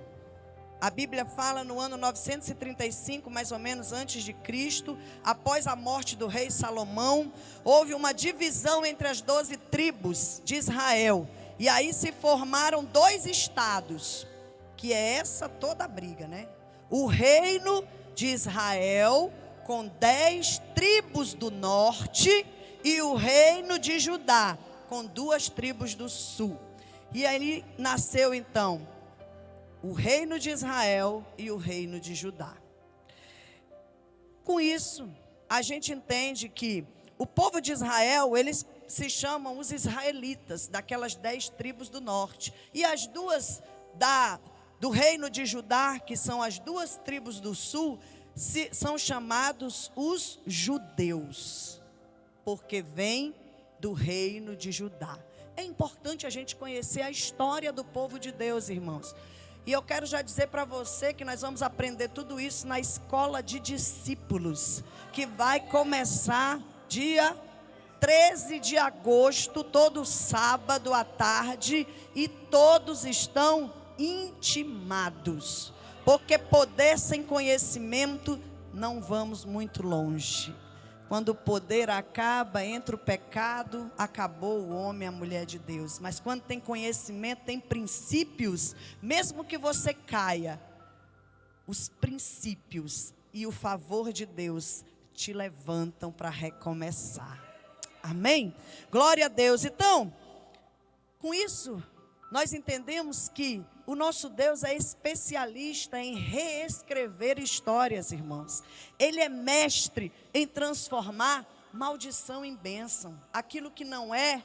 a Bíblia fala no ano 935, mais ou menos antes de Cristo, após a morte do rei Salomão, houve uma divisão entre as 12 tribos de Israel. E aí se formaram 2 estados, que é essa toda a briga, né? O reino de Israel, com 10 tribos do norte, e o reino de Judá, com 2 tribos do sul. E aí nasceu então o reino de Israel e o reino de Judá. Com isso, a gente entende que o povo de Israel, eles se chamam os israelitas, daquelas 10 tribos do norte. E as 2 do reino de Judá, que são as 2 tribos do sul, são chamados os judeus, porque vêm do reino de Judá. É importante a gente conhecer a história do povo de Deus, irmãos. E eu quero já dizer para você que nós vamos aprender tudo isso na escola de discípulos, que vai começar dia 13 de agosto, todo sábado à tarde, e todos estão intimados, porque poder sem conhecimento não vamos muito longe. Quando o poder acaba, entra o pecado, acabou o homem, a mulher de Deus. Mas quando tem conhecimento, tem princípios, mesmo que você caia, os princípios e o favor de Deus te levantam para recomeçar. Amém? Glória a Deus. Então, com isso, nós entendemos que o nosso Deus é especialista em reescrever histórias, irmãos. Ele é mestre em transformar maldição em bênção. Aquilo que não é,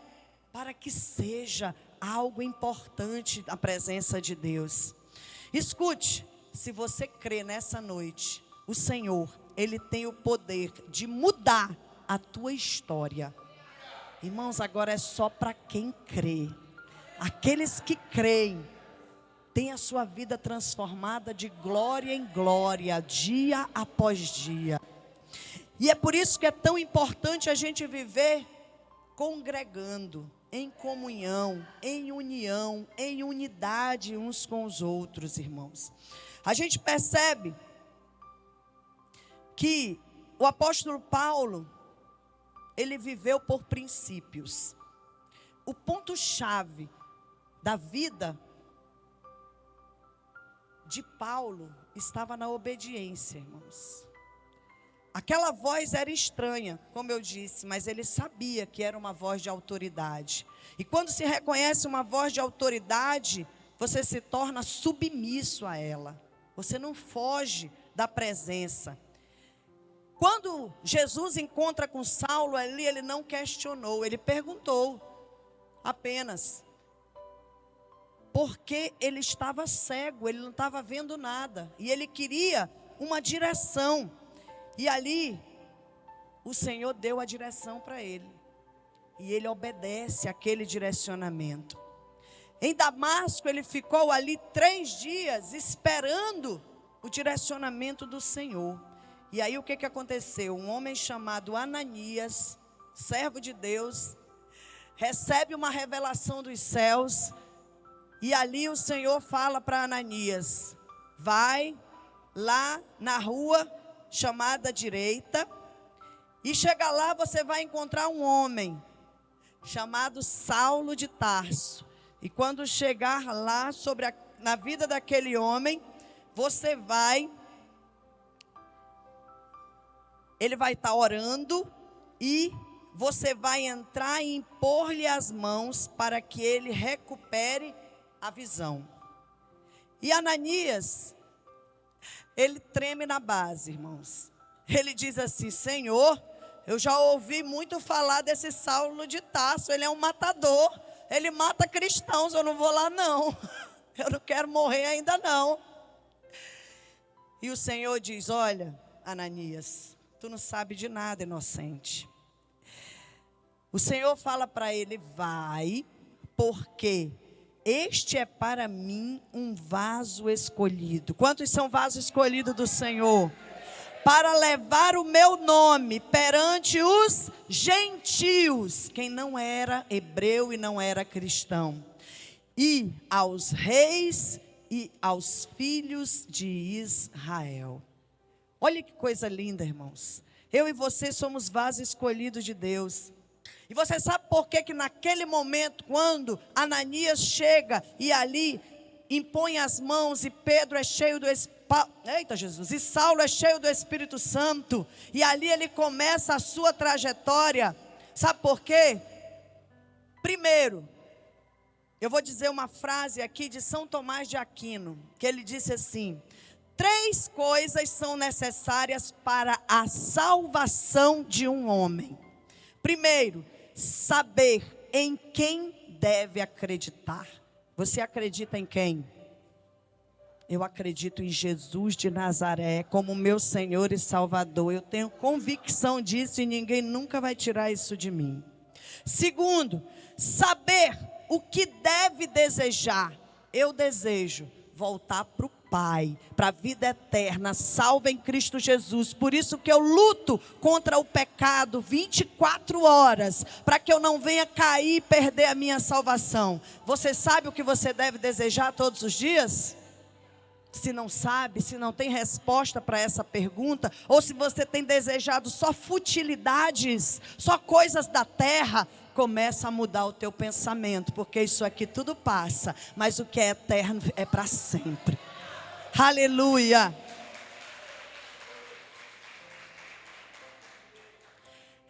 para que seja algo importante na presença de Deus. Escute, se você crê nessa noite, o Senhor, Ele tem o poder de mudar a tua história. Irmãos, agora é só para quem crê. Aqueles que creem, tem a sua vida transformada de glória em glória, dia após dia. E é por isso que é tão importante a gente viver congregando, em comunhão, em união, em unidade uns com os outros, irmãos. A gente percebe que o apóstolo Paulo, ele viveu por princípios. O ponto-chave da vida de Paulo estava na obediência, irmãos. Aquela voz era estranha, como eu disse, mas ele sabia que era uma voz de autoridade. E quando se reconhece uma voz de autoridade, você se torna submisso a ela. Você não foge da presença. Quando Jesus encontra com Saulo ali, ele não questionou, ele perguntou apenas. Porque ele estava cego, ele não estava vendo nada. E ele queria uma direção. E ali, o Senhor deu a direção para ele. E ele obedece àquele direcionamento. Em Damasco, ele ficou ali 3 dias esperando o direcionamento do Senhor. E aí o que aconteceu? Um homem chamado Ananias, servo de Deus, recebe uma revelação dos céus. E ali o Senhor fala para Ananias: vai lá na rua chamada direita, e chega lá, você vai encontrar um homem chamado Saulo de Tarso. E quando chegar lá na vida daquele homem, ele vai estar orando, e você vai entrar e impor-lhe as mãos para que ele recupere a visão. E Ananias, ele treme na base, irmãos. Ele diz assim: Senhor, eu já ouvi muito falar desse Saulo de Tarso, ele é um matador, ele mata cristãos, eu não vou lá não, eu não quero morrer ainda não. E o Senhor diz: olha, Ananias, tu não sabe de nada, inocente. O Senhor fala para ele: vai, porque este é para mim um vaso escolhido. Quantos são vasos escolhidos do Senhor? Para levar o meu nome perante os gentios, quem não era hebreu e não era cristão, e aos reis e aos filhos de Israel. Olha que coisa linda, irmãos. Eu e você somos vasos escolhidos de Deus. E você sabe por que naquele momento, quando Ananias chega e ali impõe as mãos, e Pedro é cheio do Espírito, eita Jesus, e Saulo é cheio do Espírito Santo, e ali ele começa a sua trajetória. Sabe por quê? Primeiro, eu vou dizer uma frase aqui de São Tomás de Aquino, que ele disse assim: 3 coisas são necessárias para a salvação de um homem. Primeiro, saber em quem deve acreditar. Você acredita em quem? Eu acredito em Jesus de Nazaré como meu Senhor e Salvador. Eu tenho convicção disso e ninguém nunca vai tirar isso de mim. Segundo, saber o que deve desejar. Eu desejo voltar para o Pai, para a vida eterna, salva em Cristo Jesus. Por isso que eu luto contra o pecado 24 horas, para que eu não venha cair e perder a minha salvação. Você sabe o que você deve desejar todos os dias? Se não sabe, se não tem resposta para essa pergunta, ou se você tem desejado só futilidades, só coisas da terra, começa a mudar o teu pensamento, porque isso aqui tudo passa, mas o que é eterno é para sempre. Aleluia!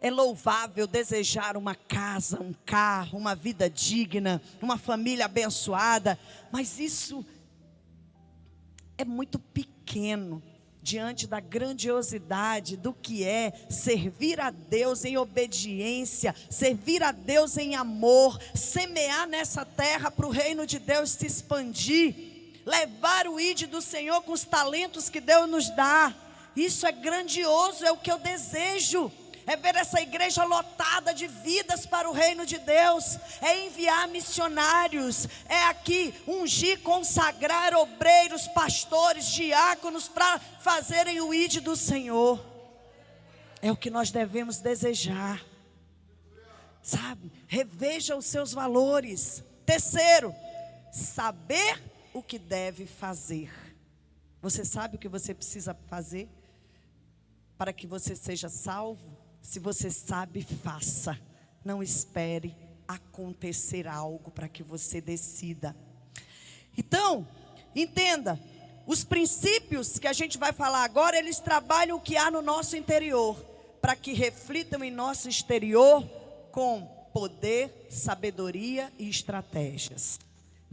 É louvável desejar uma casa, um carro, uma vida digna, uma família abençoada, mas isso é muito pequeno diante da grandiosidade do que é servir a Deus em obediência, servir a Deus em amor, semear nessa terra para o reino de Deus se expandir, levar o ID do Senhor com os talentos que Deus nos dá. Isso é grandioso, é o que eu desejo. É ver essa igreja lotada de vidas para o reino de Deus, é enviar missionários, é aqui ungir, consagrar obreiros, pastores, diáconos para fazerem o ID do Senhor. É o que nós devemos desejar, sabe? Reveja os seus valores. Terceiro, saber o que deve fazer. Você sabe o que você precisa fazer para que você seja salvo? Se você sabe, faça. Não espere acontecer algo para que você decida. Então, entenda, os princípios que a gente vai falar agora, eles trabalham o que há no nosso interior, para que reflitam em nosso exterior com poder, sabedoria e estratégias.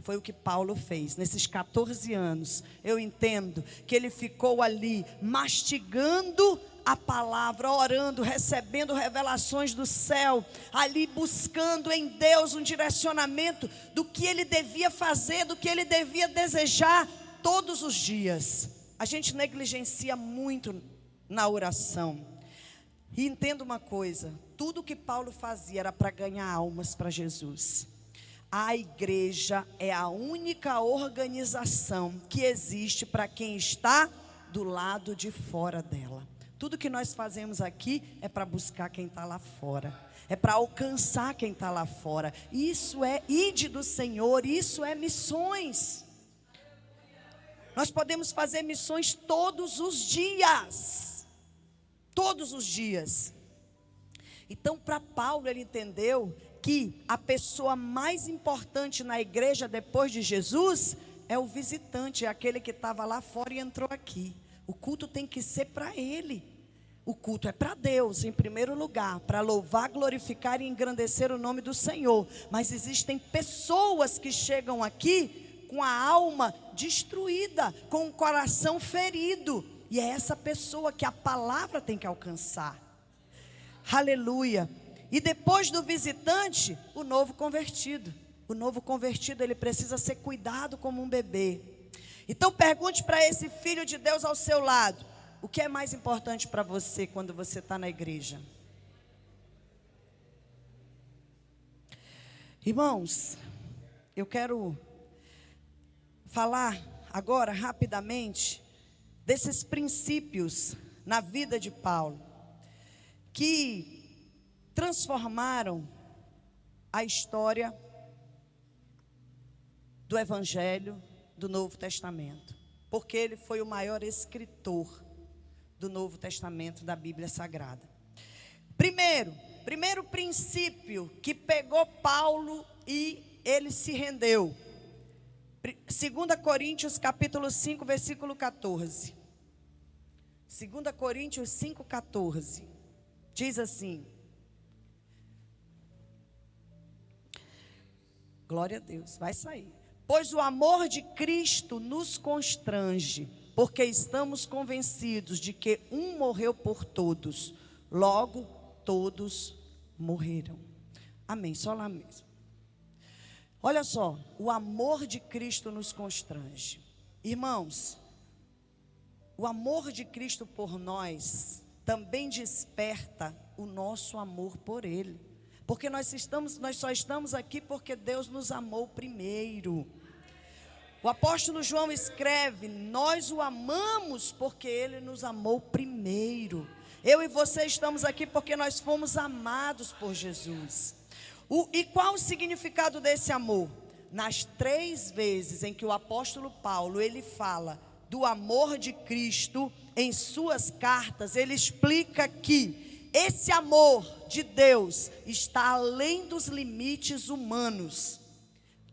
Foi o que Paulo fez nesses 14 anos. Eu entendo que ele ficou ali mastigando a palavra, orando, recebendo revelações do céu, ali buscando em Deus um direcionamento do que ele devia fazer, do que ele devia desejar todos os dias. A gente negligencia muito na oração. E entenda uma coisa, tudo que Paulo fazia era para ganhar almas para Jesus. A igreja é a única organização que existe para quem está do lado de fora dela. Tudo que nós fazemos aqui é para buscar quem está lá fora, é para alcançar quem está lá fora. Isso é ide do Senhor, isso é missões. Nós podemos fazer missões todos os dias, todos os dias. Então, para Paulo, ele entendeu que a pessoa mais importante na igreja depois de Jesus é o visitante, é aquele que estava lá fora e entrou aqui. O culto tem que ser para ele. O culto é para Deus, em primeiro lugar, para louvar, glorificar e engrandecer o nome do Senhor. Mas existem pessoas que chegam aqui com a alma destruída, com o coração ferido. E é essa pessoa que a palavra tem que alcançar. Aleluia. E depois do visitante, o novo convertido. O novo convertido, ele precisa ser cuidado como um bebê. Então pergunte para esse filho de Deus ao seu lado: o que é mais importante para você quando você está na igreja? Irmãos, eu quero falar agora rapidamente desses princípios na vida de Paulo, que transformaram a história do Evangelho do Novo Testamento, porque ele foi o maior escritor do Novo Testamento, da Bíblia Sagrada. Primeiro princípio que pegou Paulo e ele se rendeu. 2 Coríntios capítulo 5, versículo 14. 2 Coríntios 5, 14. Diz assim: glória a Deus, vai sair. Pois o amor de Cristo nos constrange, porque estamos convencidos de que um morreu por todos, logo todos morreram. Amém, só lá mesmo. Olha só, o amor de Cristo nos constrange. Irmãos, o amor de Cristo por nós também desperta o nosso amor por Ele. Porque nós só estamos aqui porque Deus nos amou primeiro. O apóstolo João escreve: nós o amamos porque ele nos amou primeiro. Eu e você estamos aqui porque nós fomos amados por Jesus. E qual o significado desse amor? Nas 3 vezes em que o apóstolo Paulo, ele fala do amor de Cristo em suas cartas, ele explica que esse amor de Deus está além dos limites humanos,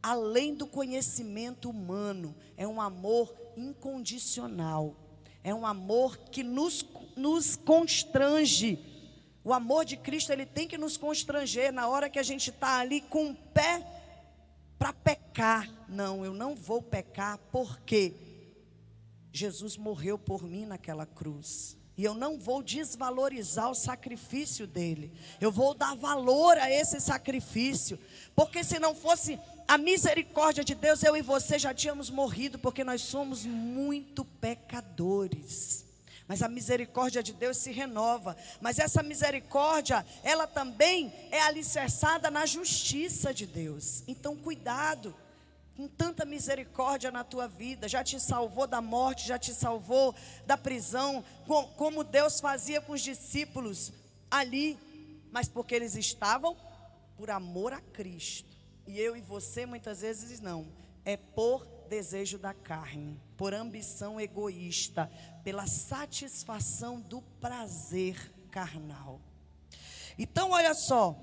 além do conhecimento humano. É um amor incondicional, é um amor que nos constrange. O amor de Cristo, ele tem que nos constranger na hora que a gente está ali com o pé para pecar. Não, eu não vou pecar porque Jesus morreu por mim naquela cruz. E eu não vou desvalorizar o sacrifício dele. Eu vou dar valor a esse sacrifício. Porque se não fosse a misericórdia de Deus, eu e você já tínhamos morrido, porque nós somos muito pecadores. Mas a misericórdia de Deus se renova. Mas essa misericórdia, ela também é alicerçada na justiça de Deus. Então cuidado com tanta misericórdia na tua vida. Já te salvou da morte, já te salvou da prisão, como Deus fazia com os discípulos ali. Mas porque eles estavam por amor a Cristo. E eu e você muitas vezes não. É por desejo da carne, por ambição egoísta, pela satisfação do prazer carnal. Então olha só,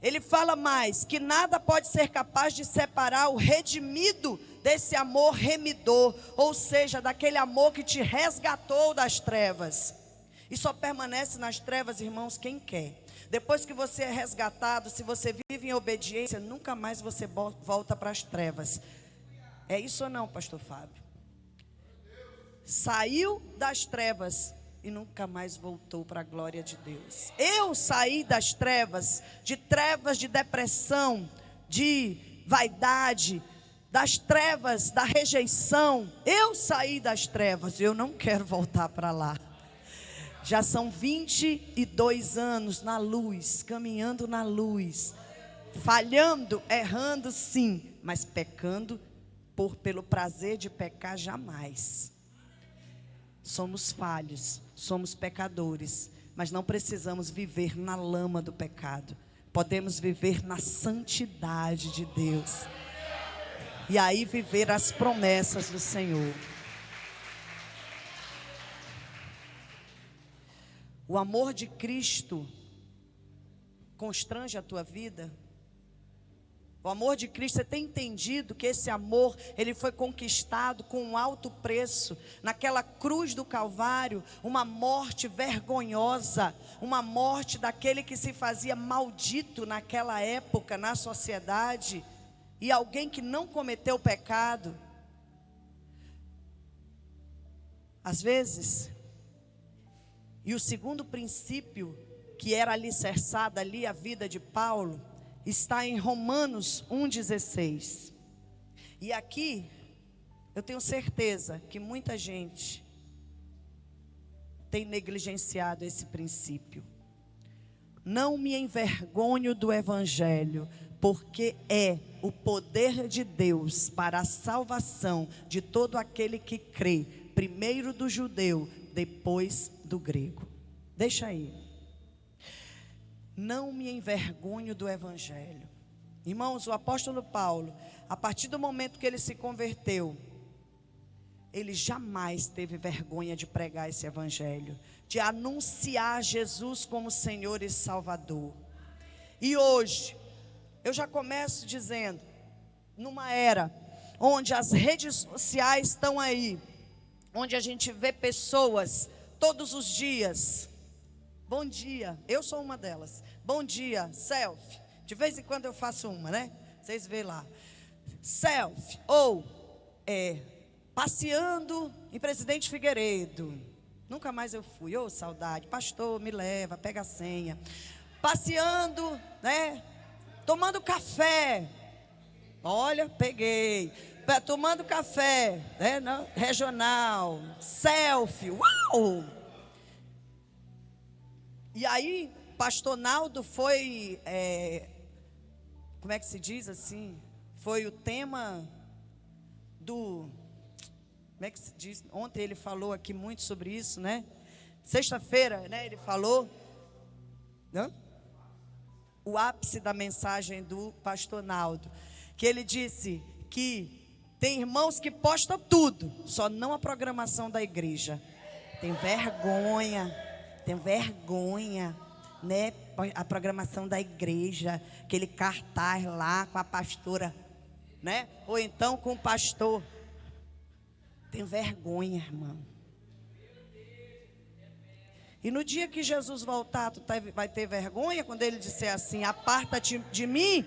ele fala mais, que nada pode ser capaz de separar o redimido desse amor remidor, ou seja, daquele amor que te resgatou das trevas. E só permanece nas trevas, irmãos, quem quer. Depois que você é resgatado, se você vive em obediência, nunca mais você volta para as trevas. É isso ou não, pastor Fábio? Saiu das trevas e nunca mais voltou para a glória de Deus. Eu saí das trevas de depressão, de vaidade, das trevas da rejeição. Eu saí das trevas e eu não quero voltar para lá. Já são 22 anos na luz, caminhando na luz, falhando, errando sim, mas pecando pelo prazer de pecar jamais. Somos falhos, somos pecadores, mas não precisamos viver na lama do pecado. Podemos viver na santidade de Deus. E aí viver as promessas do Senhor. O amor de Cristo constrange a tua vida? O amor de Cristo, você tem entendido que esse amor, ele foi conquistado com um alto preço, naquela cruz do Calvário, uma morte vergonhosa, uma morte daquele que se fazia maldito naquela época, na sociedade, e alguém que não cometeu pecado. Às vezes, e o segundo princípio, que era alicerçado ali a vida de Paulo, está em Romanos 1,16. E aqui, eu tenho certeza que muita gente tem negligenciado esse princípio. Não me envergonho do Evangelho, porque é o poder de Deus para a salvação de todo aquele que crê, primeiro do judeu, depois do grego. Deixa aí. Não me envergonho do Evangelho. Irmãos, o apóstolo Paulo, a partir do momento que ele se converteu, ele jamais teve vergonha de pregar esse Evangelho, de anunciar Jesus como Senhor e Salvador. E hoje, eu já começo dizendo, numa era onde as redes sociais estão aí, onde a gente vê pessoas todos os dias. Bom dia, eu sou uma delas. Bom dia, selfie. De vez em quando eu faço uma, né? Vocês veem lá. Selfie, ou passeando em Presidente Figueiredo. Nunca mais eu fui, saudade. Pastor, me leva, pega a senha. Passeando, né? Tomando café. Olha, peguei. Tomando café, né? Regional. Selfie, uau! E aí, pastor Naldo foi, como é que se diz assim? Foi o tema como é que se diz? Ontem ele falou aqui muito sobre isso, né? Sexta-feira, né? Ele falou, não? O ápice da mensagem do pastor Naldo, que ele disse que tem irmãos que postam tudo, só não a programação da igreja. Tem vergonha, né? A programação da igreja, aquele cartaz lá com a pastora, né? Ou então com o pastor. Tem vergonha, irmão. E no dia que Jesus voltar, tu vai ter vergonha quando ele disser assim: aparta-te de mim,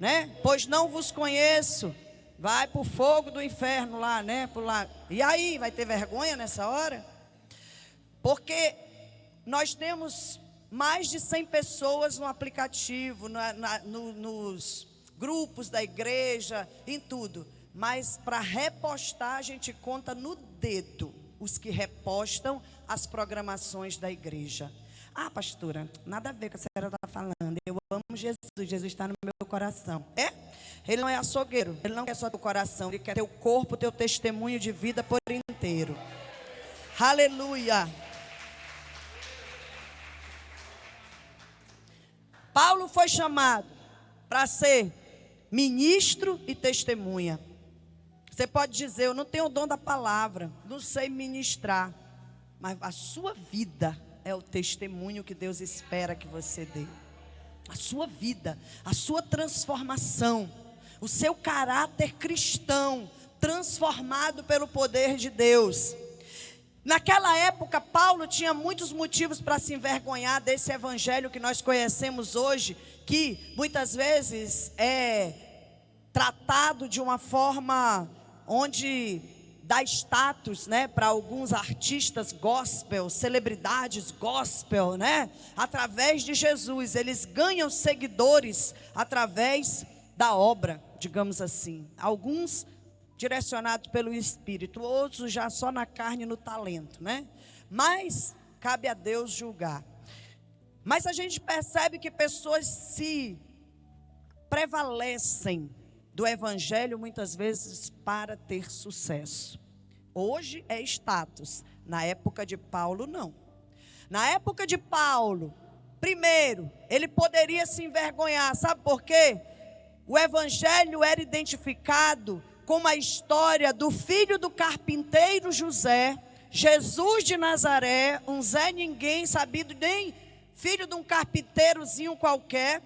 né? Pois não vos conheço. Vai para o fogo do inferno lá, né? Por lá. E aí, vai ter vergonha nessa hora? Porque nós temos mais de 100 pessoas no aplicativo, nos grupos da igreja, em tudo. Mas para repostar, a gente conta no dedo os que repostam as programações da igreja. Ah, pastora, nada a ver com o que a senhora está falando. Eu amo Jesus, Jesus está no meu coração. Ele não é açougueiro, ele não quer só teu coração, ele quer teu corpo, teu testemunho de vida por inteiro. Aleluia. Paulo foi chamado para ser ministro e testemunha. Você pode dizer: eu não tenho o dom da palavra, não sei ministrar. Mas a sua vida é o testemunho que Deus espera que você dê. A sua vida, a sua transformação, o seu caráter cristão transformado pelo poder de Deus. Naquela época, Paulo tinha muitos motivos para se envergonhar desse evangelho que nós conhecemos hoje, que muitas vezes é tratado de uma forma onde dá status, né, para alguns artistas gospel, celebridades gospel, né? Através de Jesus, eles ganham seguidores através da obra, digamos assim. Alguns direcionados pelo Espírito, outros já só na carne e no talento, né? Mas cabe a Deus julgar. Mas a gente percebe que pessoas se prevalecem do evangelho muitas vezes para ter sucesso. Hoje é status, na época de Paulo não. Na época de Paulo, primeiro, ele poderia se envergonhar, sabe por quê? O evangelho era identificado como a história do filho do carpinteiro José, Jesus de Nazaré, um Zé ninguém, sabido nem filho de um carpinteirozinho qualquer,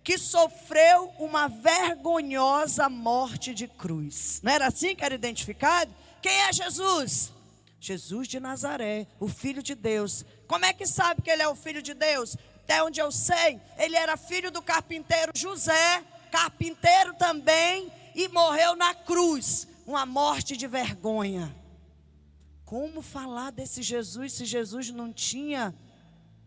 que sofreu uma vergonhosa morte de cruz. Não era assim que era identificado? Quem é Jesus? Jesus de Nazaré, o Filho de Deus. Como é que sabe que ele é o Filho de Deus? Até onde eu sei, ele era filho do carpinteiro José, carpinteiro também, e morreu na cruz, uma morte de vergonha. Como falar desse Jesus se Jesus não tinha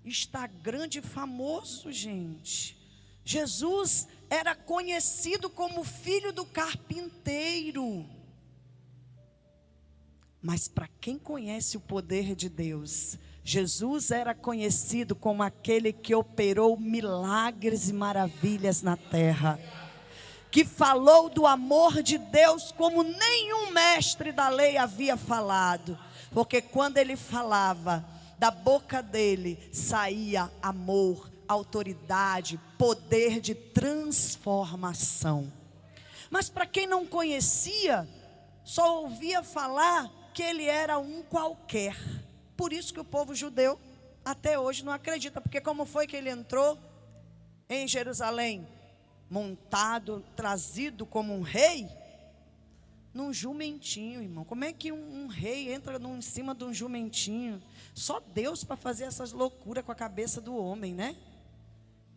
Instagram de famoso, gente? Jesus era conhecido como filho do carpinteiro. Mas para quem conhece o poder de Deus, Jesus era conhecido como aquele que operou milagres e maravilhas na terra, que falou do amor de Deus como nenhum mestre da lei havia falado, porque quando ele falava, da boca dele saía amor, autoridade, poder de transformação. Mas para quem não conhecia, só ouvia falar que ele era um qualquer. Por isso que o povo judeu até hoje não acredita, porque como foi que ele entrou em Jerusalém? Montado, trazido como um rei? Num jumentinho, irmão. Como é que um rei entra em cima de um jumentinho? Só Deus para fazer essas loucuras com a cabeça do homem, né?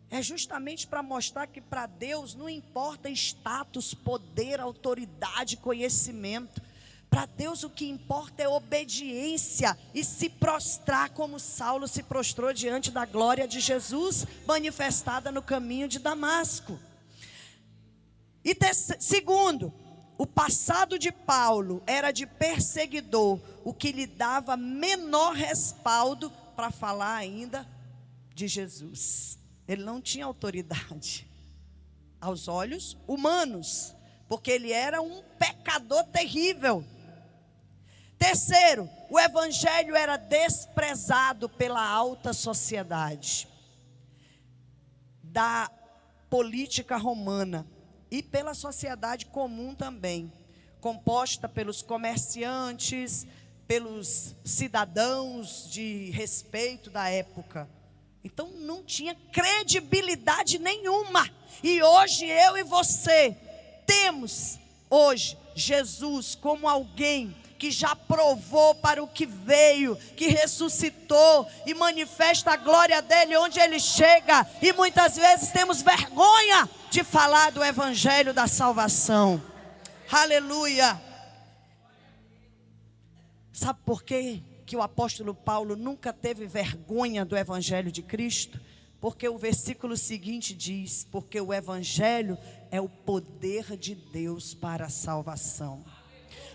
É justamente para mostrar que para Deus não importa status, poder, autoridade, conhecimento. Para Deus o que importa é obediência e se prostrar como Saulo se prostrou diante da glória de Jesus manifestada no caminho de Damasco. E segundo, o passado de Paulo era de perseguidor, o que lhe dava menor respaldo para falar ainda de Jesus. Ele não tinha autoridade aos olhos humanos, porque ele era um pecador terrível. Terceiro, o evangelho era desprezado pela alta sociedade da política romana e pela sociedade comum também, composta pelos comerciantes, pelos cidadãos de respeito da época. Então não tinha credibilidade nenhuma. E hoje eu e você temos hoje Jesus como alguém que já provou para o que veio, que ressuscitou e manifesta a glória dele onde ele chega. E muitas vezes temos vergonha de falar do evangelho da salvação. Aleluia. Sabe por quê que o apóstolo Paulo nunca teve vergonha do evangelho de Cristo? Porque o versículo seguinte diz: porque o evangelho é o poder de Deus para a salvação.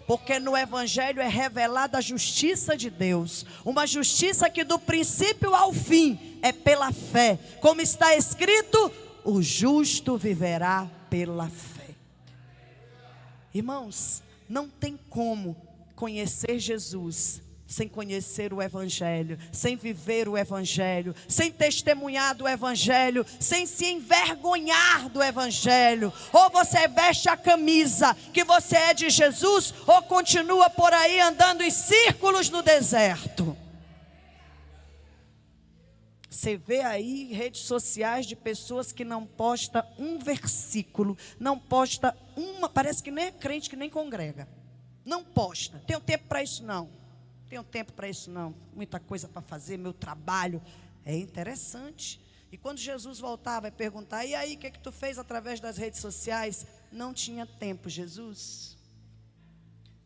Porque no evangelho é revelada a justiça de Deus, uma justiça que do princípio ao fim é pela fé. Como está escrito, o justo viverá pela fé. Irmãos, não tem como conhecer Jesus sem conhecer o evangelho, sem viver o evangelho, sem testemunhar do evangelho, sem se envergonhar do evangelho. Ou você veste a camisa que você é de Jesus, ou continua por aí andando em círculos no deserto. Você vê aí redes sociais de pessoas que não postam um versículo, não posta uma, parece que nem é crente, que nem congrega. Não posta. Tenho tempo para isso não. Tenho tempo para isso não. Muita coisa para fazer, meu trabalho. É interessante. E quando Jesus voltar, vai perguntar: e aí, o que tu fez através das redes sociais? Não tinha tempo, Jesus.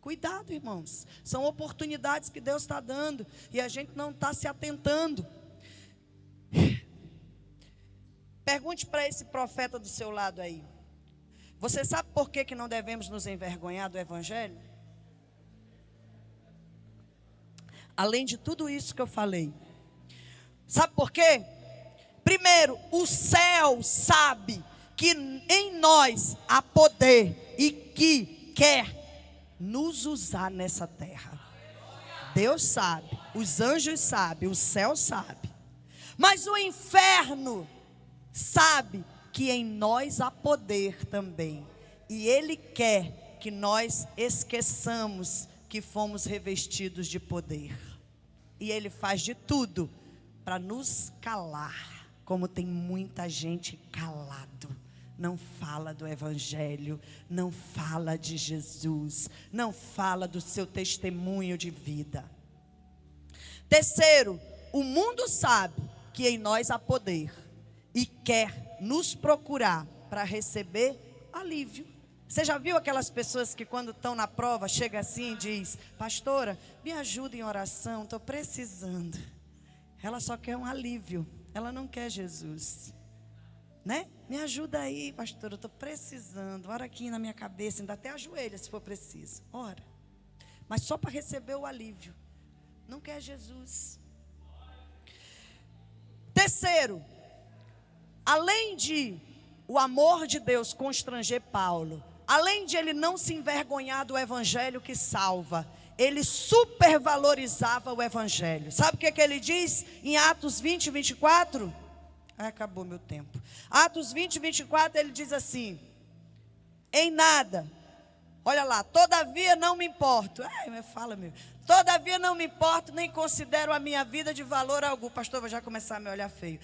Cuidado, irmãos. São oportunidades que Deus está dando e a gente não está se atentando. Pergunte para esse profeta do seu lado aí: você sabe por que não devemos nos envergonhar do evangelho? Além de tudo isso que eu falei, sabe por quê? Primeiro, o céu sabe que em nós há poder e que quer nos usar nessa terra. Deus sabe, os anjos sabem, o céu sabe. Mas o inferno sabe que em nós há poder também. E ele quer que nós esqueçamos que fomos revestidos de poder. E ele faz de tudo para nos calar. Como tem muita gente calado, não fala do evangelho, não fala de Jesus, não fala do seu testemunho de vida. Terceiro, o mundo sabe que em nós há poder e quer nos procurar para receber alívio. Você já viu aquelas pessoas que quando estão na prova, chega assim e diz: pastora, me ajuda em oração, estou precisando. Ela só quer um alívio, ela não quer Jesus, né? Me ajuda aí, pastora, eu estou precisando. Ora aqui na minha cabeça, ainda até ajoelha se for preciso. Ora, mas só para receber o alívio, não quer Jesus. Terceiro, além de o amor de Deus constranger Paulo, além de ele não se envergonhar do evangelho que salva, ele supervalorizava o evangelho. Sabe o que ele diz em Atos 20, 24? Acabou meu tempo. Atos 20, 24, ele diz assim: em nada, olha lá, todavia não me importo. Todavia não me importo, nem considero a minha vida de valor algum. Pastor, vai já começar a me olhar feio.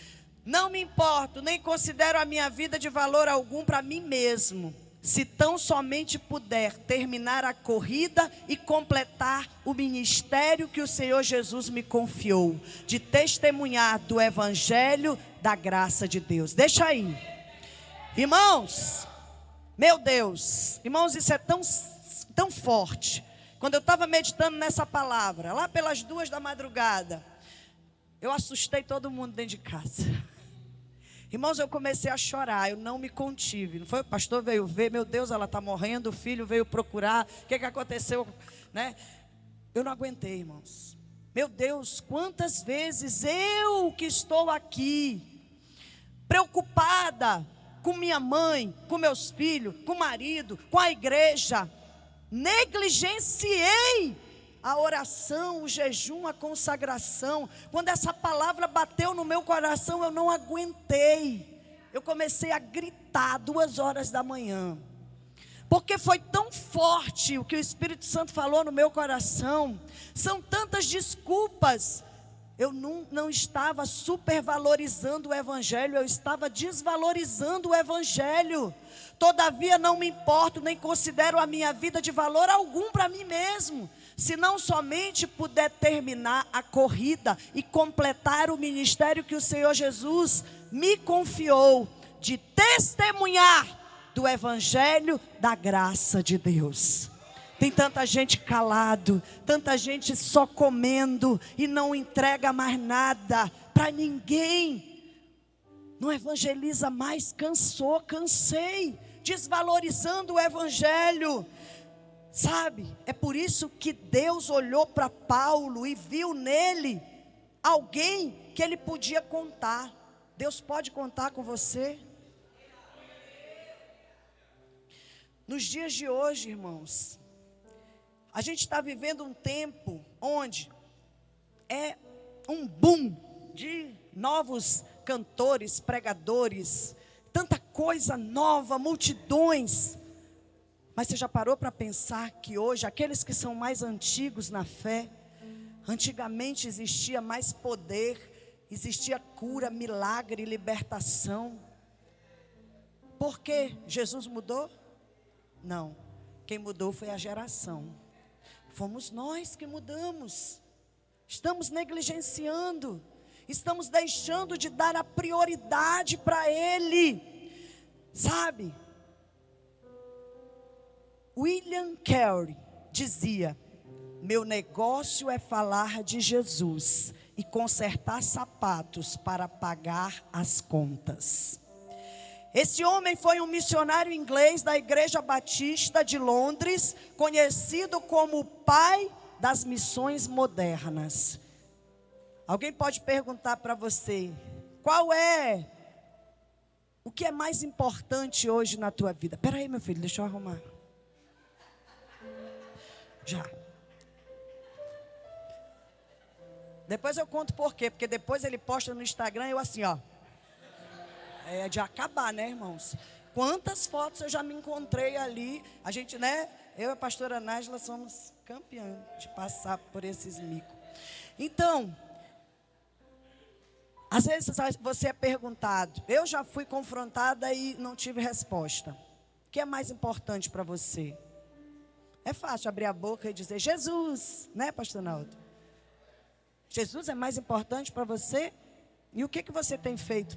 Não me importo, nem considero a minha vida de valor algum para mim mesmo, se tão somente puder terminar a corrida e completar o ministério que o Senhor Jesus me confiou, de testemunhar do evangelho da graça de Deus. Deixa aí. Irmãos, meu Deus, irmãos, isso é tão forte. Quando eu estava meditando nessa palavra, lá pelas 2 da madrugada, eu assustei todo mundo dentro de casa. Irmãos, eu comecei a chorar, eu não me contive. Não foi? O pastor veio ver, meu Deus, ela está morrendo, o filho veio procurar, o que aconteceu, né? Eu não aguentei, irmãos. Meu Deus, quantas vezes eu que estou aqui, preocupada com minha mãe, com meus filhos, com o marido, com a igreja. Negligenciei a oração, o jejum, a consagração. Quando essa palavra bateu no meu coração, eu não aguentei. Eu comecei a gritar 2 horas da manhã. Porque foi tão forte o que o Espírito Santo falou no meu coração. São tantas desculpas. Eu não estava supervalorizando o Evangelho, eu estava desvalorizando o Evangelho. Todavia não me importo, nem considero a minha vida de valor algum para mim mesmo, se não somente puder terminar a corrida e completar o ministério que o Senhor Jesus me confiou, de testemunhar do Evangelho da graça de Deus. Tem tanta gente calado, tanta gente só comendo e não entrega mais nada para ninguém. Não evangeliza mais, cansei, desvalorizando o Evangelho. Sabe, é por isso que Deus olhou para Paulo e viu nele alguém que ele podia contar. Deus pode contar com você? Nos dias de hoje, irmãos, a gente está vivendo um tempo onde é um boom de novos cantores, pregadores, tanta coisa nova, multidões. Mas você já parou para pensar que hoje, aqueles que são mais antigos na fé, antigamente existia mais poder, existia cura, milagre, libertação. Por que Jesus mudou? Não, quem mudou foi a geração. Fomos nós que mudamos. Estamos negligenciando, estamos deixando de dar a prioridade para Ele. Sabe, William Carey dizia: meu negócio é falar de Jesus e consertar sapatos para pagar as contas. Esse homem foi um missionário inglês da Igreja Batista de Londres, conhecido como o pai das missões modernas. Alguém pode perguntar para você, o que é mais importante hoje na tua vida? Espera aí, meu filho, deixa eu arrumar. Já. Depois eu conto por quê, porque depois ele posta no Instagram, eu assim, ó. É de acabar, né, irmãos? Quantas fotos eu já me encontrei ali. A gente, né? Eu e a pastora Nájila somos campeãs de passar por esses micos. Então, às vezes você é perguntado. Eu já fui confrontada e não tive resposta. O que é mais importante para você? É fácil abrir a boca e dizer Jesus, né, pastor Naldo? Jesus é mais importante para você? E o que você tem feito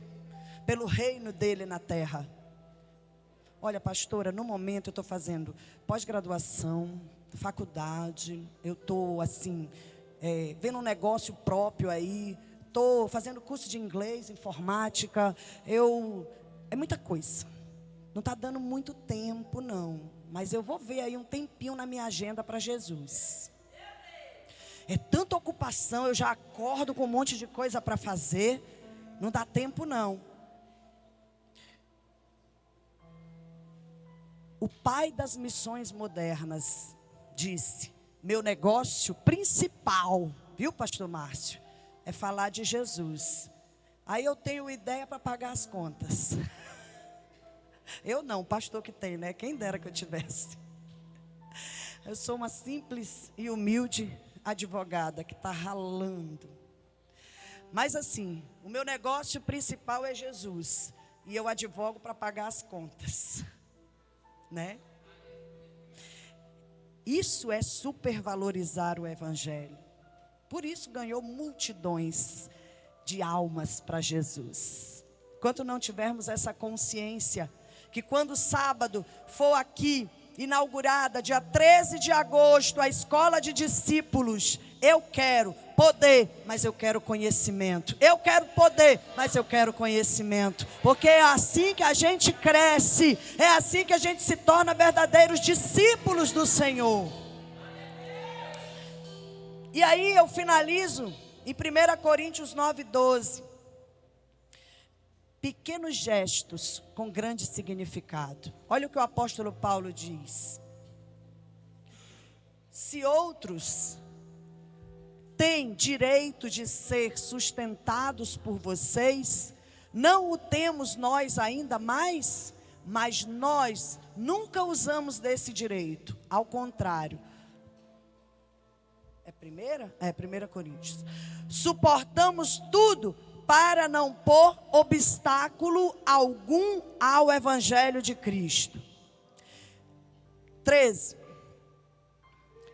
pelo reino dele na terra? Olha, pastora, no momento eu estou fazendo pós-graduação, faculdade, eu estou assim, vendo um negócio próprio aí, estou fazendo curso de inglês, informática, é muita coisa, não está dando muito tempo não, mas eu vou ver aí um tempinho na minha agenda para Jesus. É tanta ocupação, eu já acordo com um monte de coisa para fazer, não dá tempo não. O pai das missões modernas disse: meu negócio principal, viu, pastor Márcio, é falar de Jesus. Aí eu tenho ideia para pagar as contas. Eu não, o pastor que tem, né? Quem dera que eu tivesse. Eu sou uma simples e humilde advogada que está ralando. Mas assim, o meu negócio principal é Jesus. E eu advogo para pagar as contas. Né? Isso é supervalorizar o Evangelho. Por isso ganhou multidões de almas para Jesus. Enquanto não tivermos essa consciência, que quando sábado for aqui inaugurada, dia 13 de agosto, a escola de discípulos, eu quero poder, mas eu quero conhecimento. Eu quero poder, mas eu quero conhecimento. Porque é assim que a gente cresce, é assim que a gente se torna verdadeiros discípulos do Senhor. E aí eu finalizo em 1 Coríntios 9:12. pequenos gestos com grande significado. Olha o que o apóstolo Paulo diz. Se outros têm direito de ser sustentados por vocês, não o temos nós ainda mais? Mas nós nunca usamos desse direito. Ao contrário. É 1 Coríntios. Suportamos tudo para não pôr obstáculo algum ao Evangelho de Cristo. 13.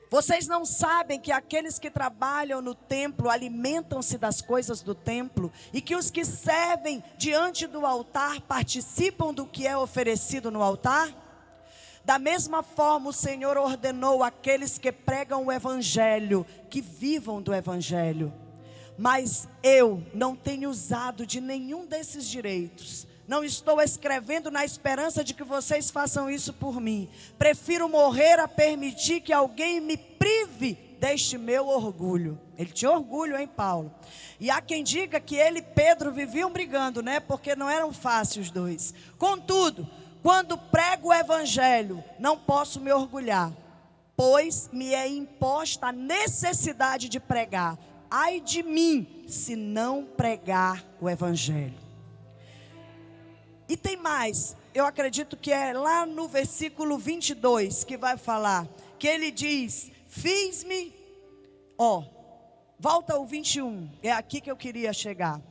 Vocês não sabem que aqueles que trabalham no templo alimentam-se das coisas do templo, e que os que servem diante do altar participam do que é oferecido no altar? Da mesma forma, o Senhor ordenou àqueles que pregam o Evangelho que vivam do Evangelho. Mas eu não tenho usado de nenhum desses direitos. Não estou escrevendo na esperança de que vocês façam isso por mim. Prefiro morrer a permitir que alguém me prive deste meu orgulho. Ele tinha orgulho, hein, Paulo? E há quem diga que ele e Pedro viviam brigando, né? Porque não eram fáceis os dois. Contudo, quando prego o Evangelho, não posso me orgulhar, pois me é imposta a necessidade de pregar. Ai de mim, se não pregar o Evangelho. E tem mais, eu acredito que é lá no versículo 22 que vai falar, que ele diz, fiz-me, volta ao 21, é aqui que eu queria chegar.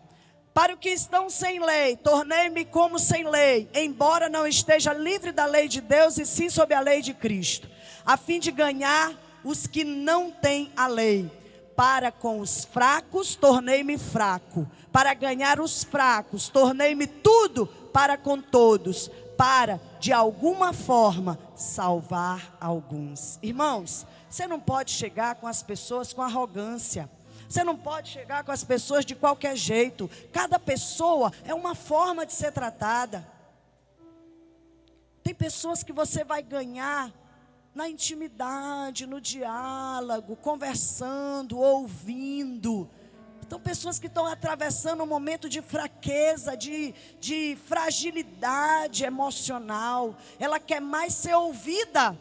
Para os que estão sem lei, tornei-me como sem lei, embora não esteja livre da lei de Deus e sim sob a lei de Cristo, a fim de ganhar os que não têm a lei. Para com os fracos, tornei-me fraco. Para ganhar os fracos, tornei-me tudo para com todos, para, de alguma forma, salvar alguns. Irmãos, você não pode chegar com as pessoas com arrogância. Você não pode chegar com as pessoas de qualquer jeito. Cada pessoa é uma forma de ser tratada. Tem pessoas que você vai ganhar na intimidade, no diálogo, conversando, ouvindo. Então, pessoas que estão atravessando um momento de fraqueza, de fragilidade emocional. Ela quer mais ser ouvida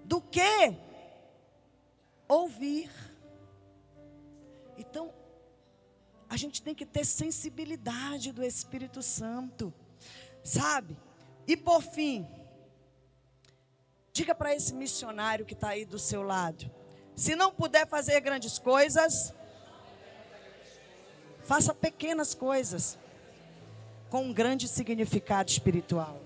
do que ouvir. Então, a gente tem que ter sensibilidade do Espírito Santo, sabe? E por fim, diga para esse missionário que está aí do seu lado, se não puder fazer grandes coisas, faça pequenas coisas, com um grande significado espiritual.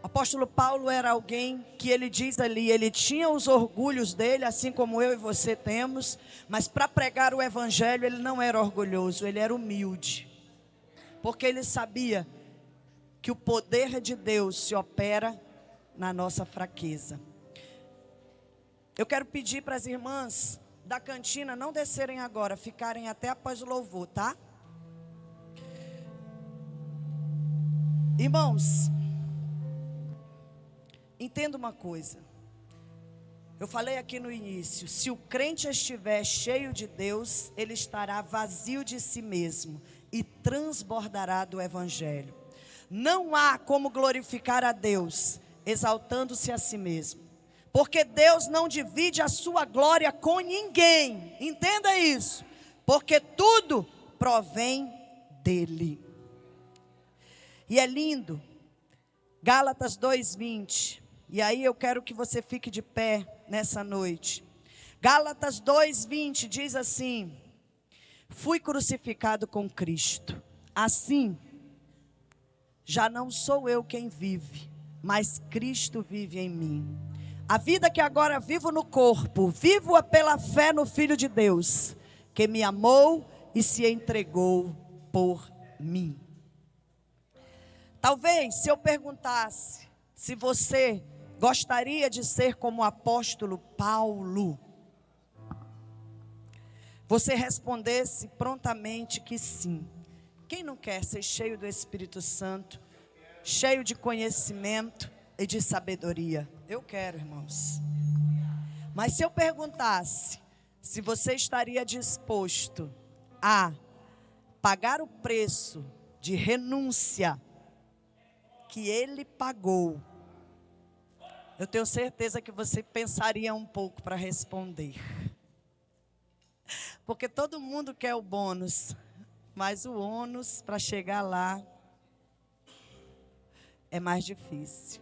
O apóstolo Paulo era alguém que ele diz ali, ele tinha os orgulhos dele, assim como eu e você temos, mas para pregar o Evangelho ele não era orgulhoso, ele era humilde, porque ele sabia que o poder de Deus se opera na nossa fraqueza. Eu quero pedir para as irmãs da cantina não descerem agora, ficarem até após o louvor, tá? Irmãos, entenda uma coisa. Eu falei aqui no início, se o crente estiver cheio de Deus, ele estará vazio de si mesmo e transbordará do Evangelho. Não há como glorificar a Deus exaltando-se a si mesmo, porque Deus não divide a sua glória com ninguém. Entenda isso, porque tudo provém dele. E é lindo, Gálatas 2:20, e aí eu quero que você fique de pé nessa noite. Gálatas 2:20 diz assim: fui crucificado com Cristo, assim, já não sou eu quem vive, mas Cristo vive em mim. A vida que agora vivo no corpo, vivo-a pela fé no Filho de Deus, que me amou e se entregou por mim. Talvez, se eu perguntasse se você gostaria de ser como o apóstolo Paulo, você respondesse prontamente que sim. Quem não quer ser cheio do Espírito Santo, cheio de conhecimento e de sabedoria? Eu quero, irmãos. Mas se eu perguntasse, se você estaria disposto a pagar o preço de renúncia que Ele pagou, eu tenho certeza que você pensaria um pouco para responder. Porque todo mundo quer o bônus, mas o ônus para chegar lá é mais difícil.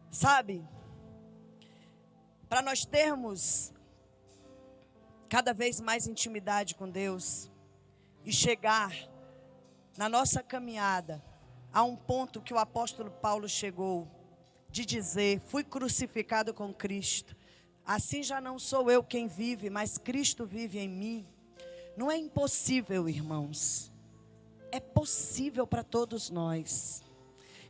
Sabe, para nós termos cada vez mais intimidade com Deus e chegar na nossa caminhada a um ponto que o apóstolo Paulo chegou, de dizer: fui crucificado com Cristo, assim já não sou eu quem vive, mas Cristo vive em mim. Não é impossível, irmãos, é possível para todos nós.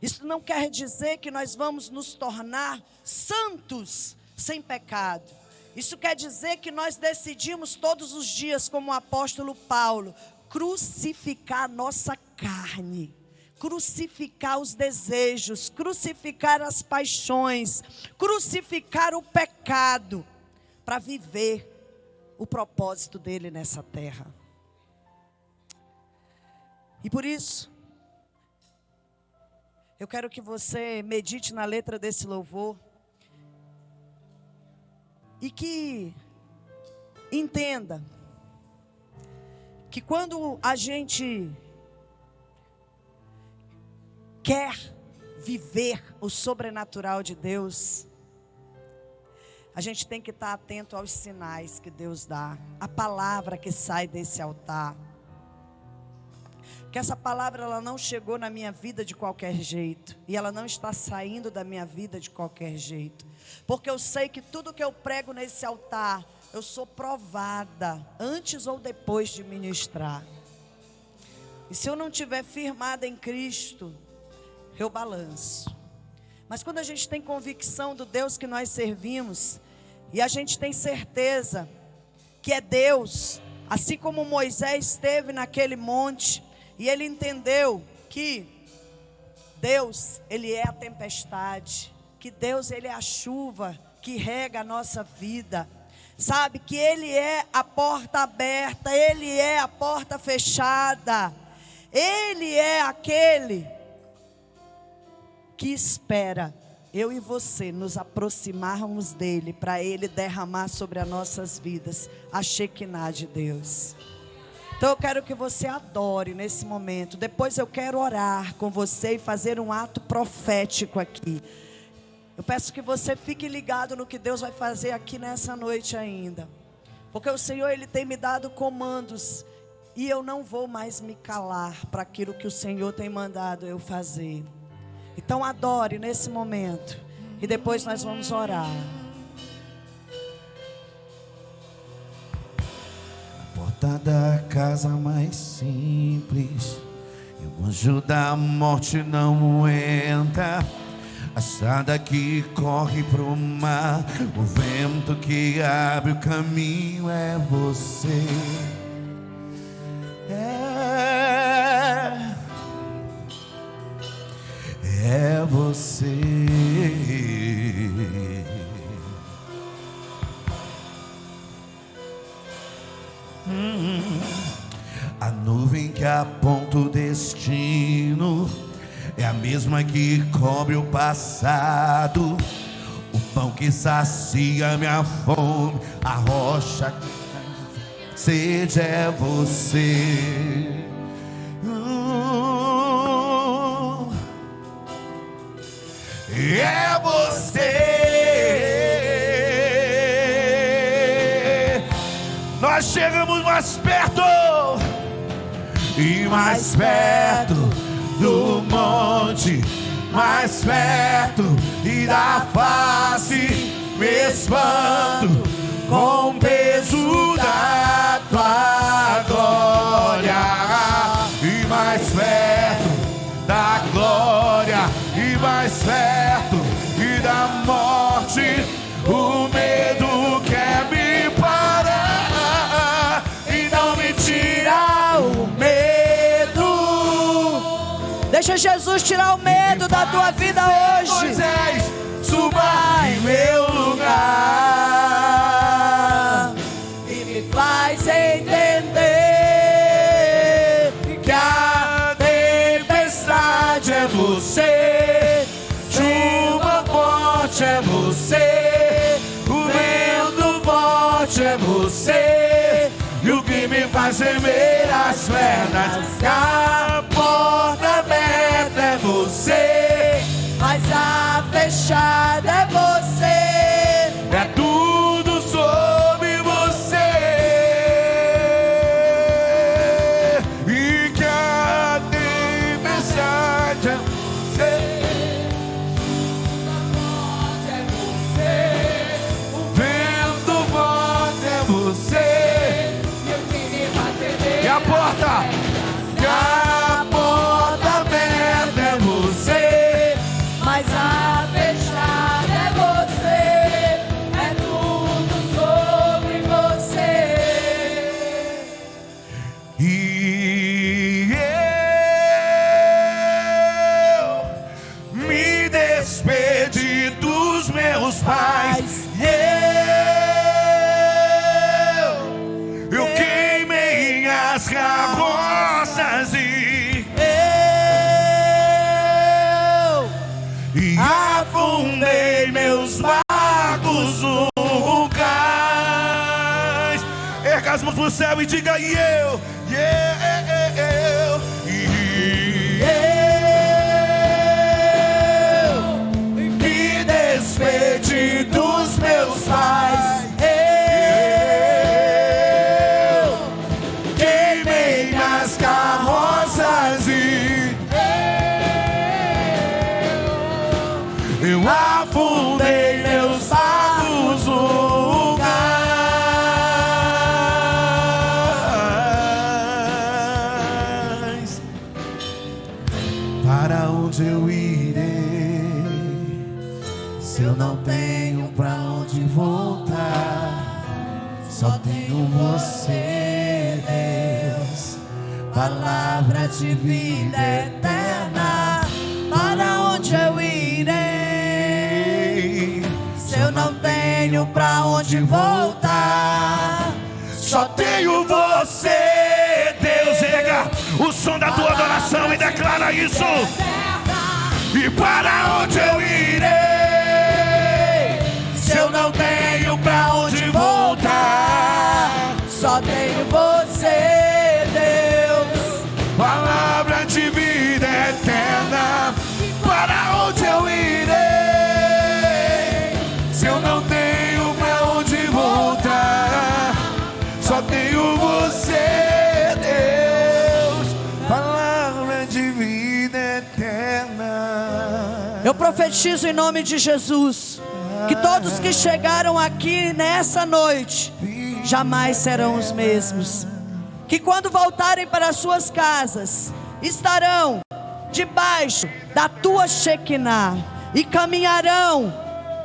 Isso não quer dizer que nós vamos nos tornar santos sem pecado. Isso quer dizer que nós decidimos todos os dias, como o apóstolo Paulo, crucificar a nossa carne, crucificar os desejos, crucificar as paixões, crucificar o pecado, para viver o propósito dele nessa terra. E por isso, eu quero que você medite na letra desse louvor e que entenda que quando a gente quer viver o sobrenatural de Deus, a gente tem que estar atento aos sinais que Deus dá, a palavra que sai desse altar. Que essa palavra, ela não chegou na minha vida de qualquer jeito, e ela não está saindo da minha vida de qualquer jeito, porque eu sei que tudo que eu prego nesse altar, eu sou provada antes ou depois de ministrar. E se eu não estiver firmada em Cristo, eu balanço. Mas quando a gente tem convicção do Deus que nós servimos, e a gente tem certeza que é Deus, assim como Moisés esteve naquele monte, e ele entendeu que Deus, Ele é a tempestade, que Deus, Ele é a chuva que rega a nossa vida, sabe, que Ele é a porta aberta, Ele é a porta fechada, Ele é aquele que espera eu e você nos aproximarmos dEle, para Ele derramar sobre as nossas vidas a Shekinah de Deus. Então eu quero que você adore nesse momento. Depois eu quero orar com você e fazer um ato profético aqui. Eu peço que você fique ligado no que Deus vai fazer aqui nessa noite ainda. Porque o Senhor, Ele tem me dado comandos, e eu não vou mais me calar para aquilo que o Senhor tem mandado eu fazer. Então adore nesse momento, e depois nós vamos orar. Porta da casa mais simples, e o anjo da morte não entra. A estrada que corre pro mar, o vento que abre o caminho é você. É você. A nuvem que aponta o destino é a mesma que cobre o passado. O pão que sacia minha fome, a rocha que sede é você. É você. Nós chegamos mais perto e mais perto do monte, mais perto, e da face me espanto com o peso da tua glória, e mais perto da glória, e mais perto e da morte. O medo quer me parar e não me tira o medo. Deixa Jesus tirar o medo da tua vida hoje. Moisés, suba em meu lugar. forte é você, chuva forte é você, o vento forte é você, e o que me faz tremer as pernas, a porta aberta é você, mas a fechada é você. é tudo sobre você, e que a tempestade é você, o vento forte é você, e a porta aberta é você, Mas a fechada é você, é tudo sobre você. e eu me despedi dos meus pais, eu queimei as carroças e afundei meus barcos no cais. Erga as mãos pro céu e diga: e eu me despedi dos meus pais, eu queimei minhas carroças e eu afundei meus barcos no cais. Para onde eu irei, se eu não tenho pra onde voltar? Só tenho você, Deus, palavra de vida eterna. Para onde eu irei, se eu não tenho pra onde voltar? Só tenho você, Deus. Erga o som da tua adoração e declara isso. E para onde eu irei, se eu não tenho pra onde voltar? Só tenho você, Deus, Palavra de vida eterna. Para onde eu irei, se eu não tenho pra onde voltar? Só tenho você, Deus, palavra de vida eterna. eu profetizo em nome de Jesus que todos que chegaram aqui nessa noite jamais serão os mesmos. Que quando voltarem para suas casas, estarão debaixo da tua Shekinah e caminharão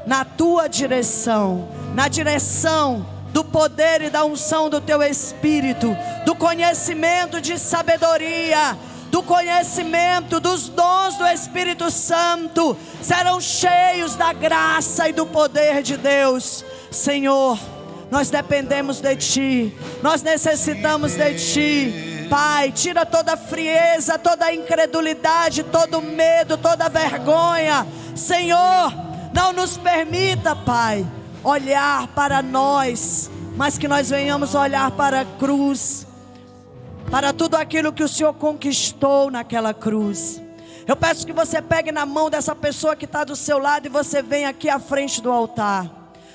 na tua direção, na direção do poder e da unção do teu Espírito, do conhecimento de sabedoria, do conhecimento dos dons do Espírito Santo. Serão cheios da graça e do poder de Deus. Senhor, nós dependemos de Ti, nós necessitamos de Ti. Pai, tira toda a frieza, toda a incredulidade, todo medo, toda a vergonha. Senhor, não nos permita, Pai, olhar para nós, mas que nós venhamos olhar para a cruz, para tudo aquilo que o Senhor conquistou naquela cruz. Eu peço que você pegue na mão dessa pessoa que está do seu lado e você venha aqui à frente do altar.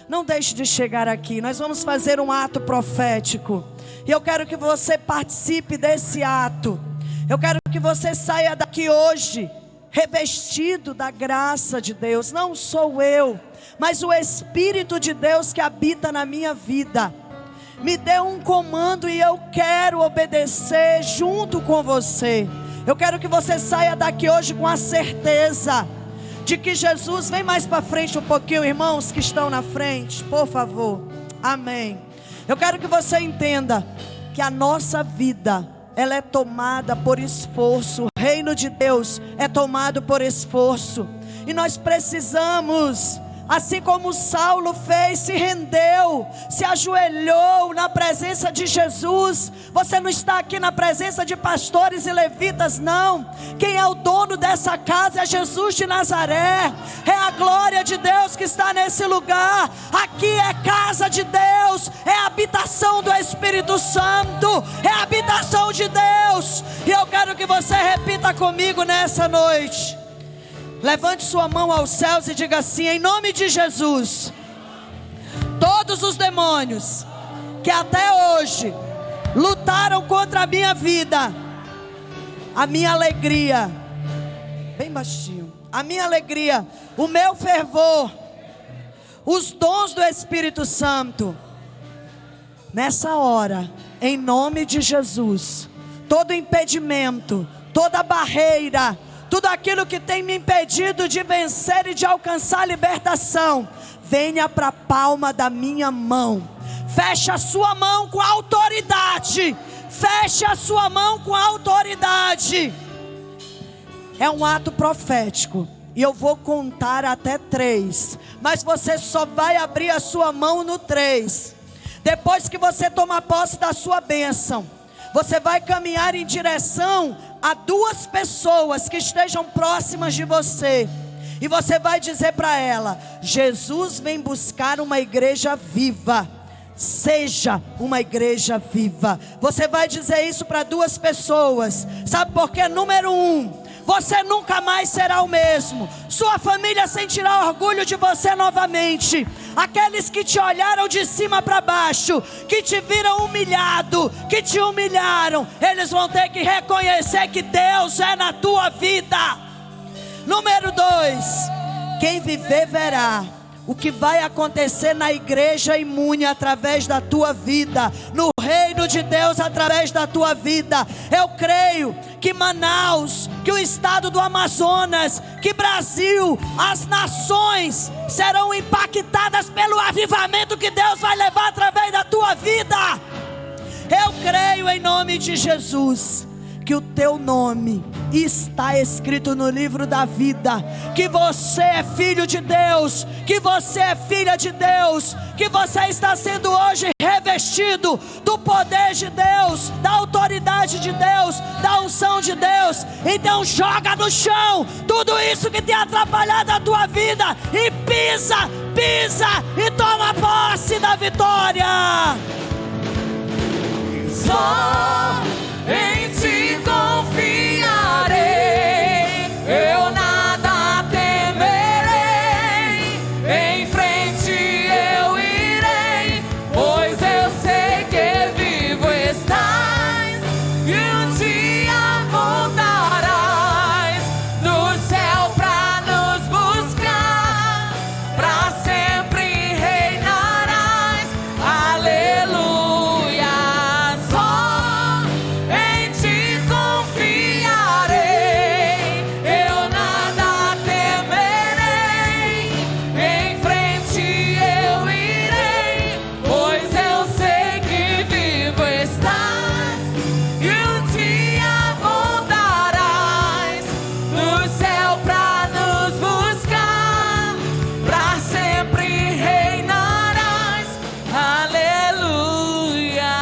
Não deixe de chegar aqui, nós vamos fazer um ato profético. E eu quero que você participe desse ato. Eu quero que você saia daqui hoje revestido da graça de Deus. Não sou eu, mas o Espírito de Deus que habita na minha vida me deu um comando e eu quero obedecer junto com você. Eu quero que você saia daqui hoje com a certeza de que Jesus, vem mais para frente um pouquinho, irmãos que estão na frente, por favor. Amém. Eu quero que você entenda que a nossa vida, ela é tomada por esforço. O reino de Deus é tomado por esforço. E nós precisamos assim como Saulo fez, se rendeu, se ajoelhou na presença de Jesus. Você não está aqui na presença de pastores e levitas, não. Quem é o dono dessa casa é Jesus de Nazaré. É a glória de Deus que está nesse lugar. Aqui é casa de Deus, é a habitação do Espírito Santo, é a habitação de Deus. E eu quero que você repita comigo nessa noite. Levante sua mão aos céus e diga assim: em nome de Jesus, todos os demônios que até hoje lutaram contra a minha vida, a minha alegria, bem baixinho, a minha alegria, o meu fervor, os dons do Espírito Santo, nessa hora, em nome de Jesus, todo impedimento, toda barreira, tudo aquilo que tem me impedido de vencer e de alcançar a libertação, venha para a palma da minha mão. Feche a sua mão com autoridade. Feche a sua mão com autoridade. É um ato profético. E eu vou contar até 3. Mas você só vai abrir a sua mão no 3. Depois que você tomar posse da sua bênção, você vai caminhar em direção a 2 pessoas que estejam próximas de você. E você vai dizer para ela: Jesus vem buscar uma igreja viva. Seja uma igreja viva. Você vai dizer isso para 2 pessoas. Sabe por quê? Número 1, você nunca mais será o mesmo. Sua família sentirá orgulho de você novamente. Aqueles que te olharam de cima para baixo, que te viram humilhado, que te humilharam, eles vão ter que reconhecer que Deus é na tua vida. Número 2, quem viver verá o que vai acontecer na igreja imune através da tua vida, no reino de Deus através da tua vida. Eu creio que Manaus, que o estado do Amazonas, que Brasil, as nações serão impactadas pelo avivamento que Deus vai levar através da tua vida. Eu creio em nome de Jesus que o teu nome está escrito no livro da vida, que você é filho de Deus, que você é filha de Deus, que você está sendo hoje revestido do poder de Deus, da autoridade de Deus, da unção de Deus. Então joga no chão tudo isso que tem atrapalhado a tua vida e pisa e toma posse da vitória. Só em ti confiarei, eu nada temerei, em frente eu irei, pois eu sei que vivo estás, e um dia voltarás do céu pra nos buscar, pra sempre reinarás, aleluia. Só em ti confiarei, eu nada temerei, em frente eu irei, pois eu sei que vivo estás, e um dia voltarás do céu pra nos buscar, pra sempre reinarás, aleluia.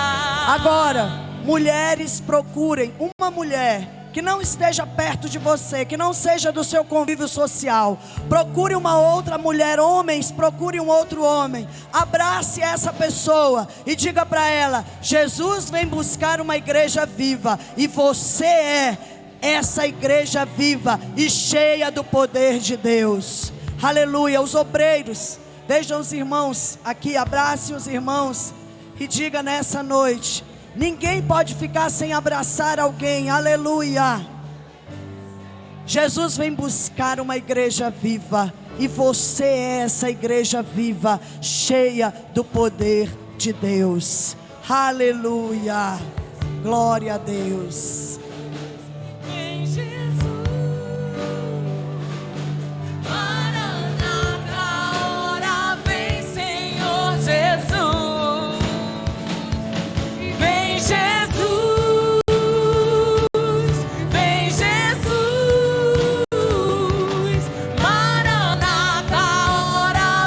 Agora, mulheres, procurem uma mulher que não esteja perto de você, que não seja do seu convívio social. Procure uma outra mulher. Homens, procure um outro homem. Abrace essa pessoa e diga para ela: Jesus vem buscar uma igreja viva, e você é essa igreja viva e cheia do poder de Deus. Aleluia. Os obreiros, vejam os irmãos aqui, abrace os irmãos e diga nessa noite: ninguém pode ficar sem abraçar alguém. Aleluia. Jesus vem buscar uma igreja viva, e você é essa igreja viva, cheia do poder de Deus. Aleluia. Glória a Deus. Em Jesus, Maranata, ora vem, Senhor Jesus. Vem Jesus, vem Jesus. Maranata, ora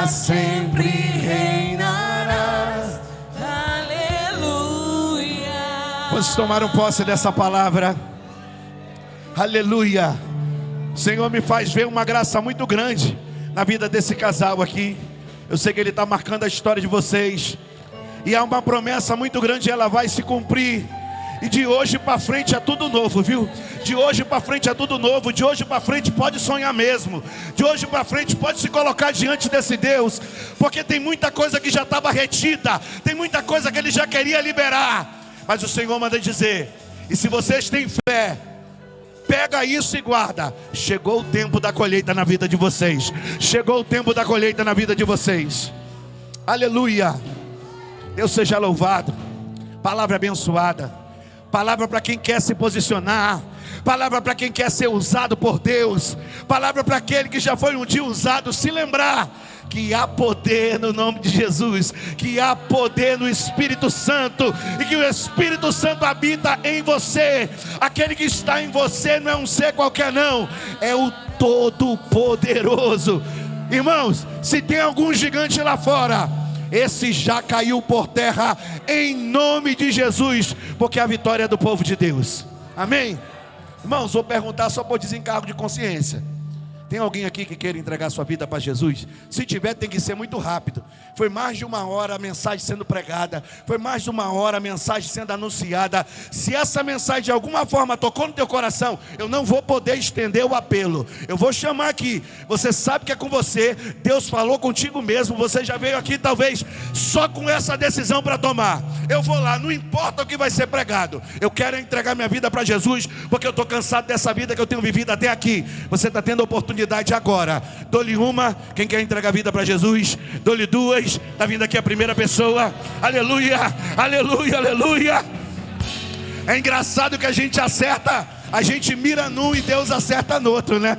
sempre reinarás. Aleluia. Quantos tomaram posse dessa palavra? Aleluia. O Senhor me faz ver uma graça muito grande na vida desse casal aqui. Eu sei que Ele está marcando a história de vocês. E há uma promessa muito grande, ela vai se cumprir. E de hoje para frente é tudo novo, viu? De hoje para frente é tudo novo. De hoje para frente pode sonhar mesmo. De hoje para frente pode se colocar diante desse Deus. Porque tem muita coisa que já estava retida. Tem muita coisa que Ele já queria liberar. Mas o Senhor manda dizer: e se vocês têm fé, pega isso e guarda. Chegou o tempo da colheita na vida de vocês. Chegou o tempo da colheita na vida de vocês. Aleluia. Deus seja louvado. Palavra abençoada. Palavra para quem quer se posicionar. Palavra para quem quer ser usado por Deus. Palavra para aquele que já foi um dia usado. Se lembrar que há poder no nome de Jesus, que há poder no Espírito Santo, e que o Espírito Santo habita em você. Aquele que está em você não é um ser qualquer não, é o Todo-Poderoso. Irmãos, se tem algum gigante lá fora, esse já caiu por terra em nome de Jesus, porque a vitória é do povo de Deus. Amém? Irmãos, vou perguntar só por desencargo de consciência. Tem alguém aqui que queira entregar sua vida para Jesus? Se tiver, tem que ser muito rápido. Foi mais de 1 hora a mensagem sendo pregada. Foi mais de 1 hora a mensagem sendo anunciada. Se essa mensagem de alguma forma tocou no teu coração, eu não vou poder estender o apelo. Eu vou chamar aqui. Você sabe que é com você. Deus falou contigo mesmo. Você já veio aqui talvez só com essa decisão para tomar. Eu vou lá, não importa o que vai ser pregado. Eu quero entregar minha vida para Jesus, porque eu estou cansado dessa vida que eu tenho vivido até aqui. Você está tendo a oportunidade agora. Dou-lhe uma, quem quer entregar a vida para Jesus. Dou-lhe 2, está vindo aqui a primeira pessoa. Aleluia, aleluia, aleluia. É engraçado que a gente acerta, a gente mira num e Deus acerta no outro, né?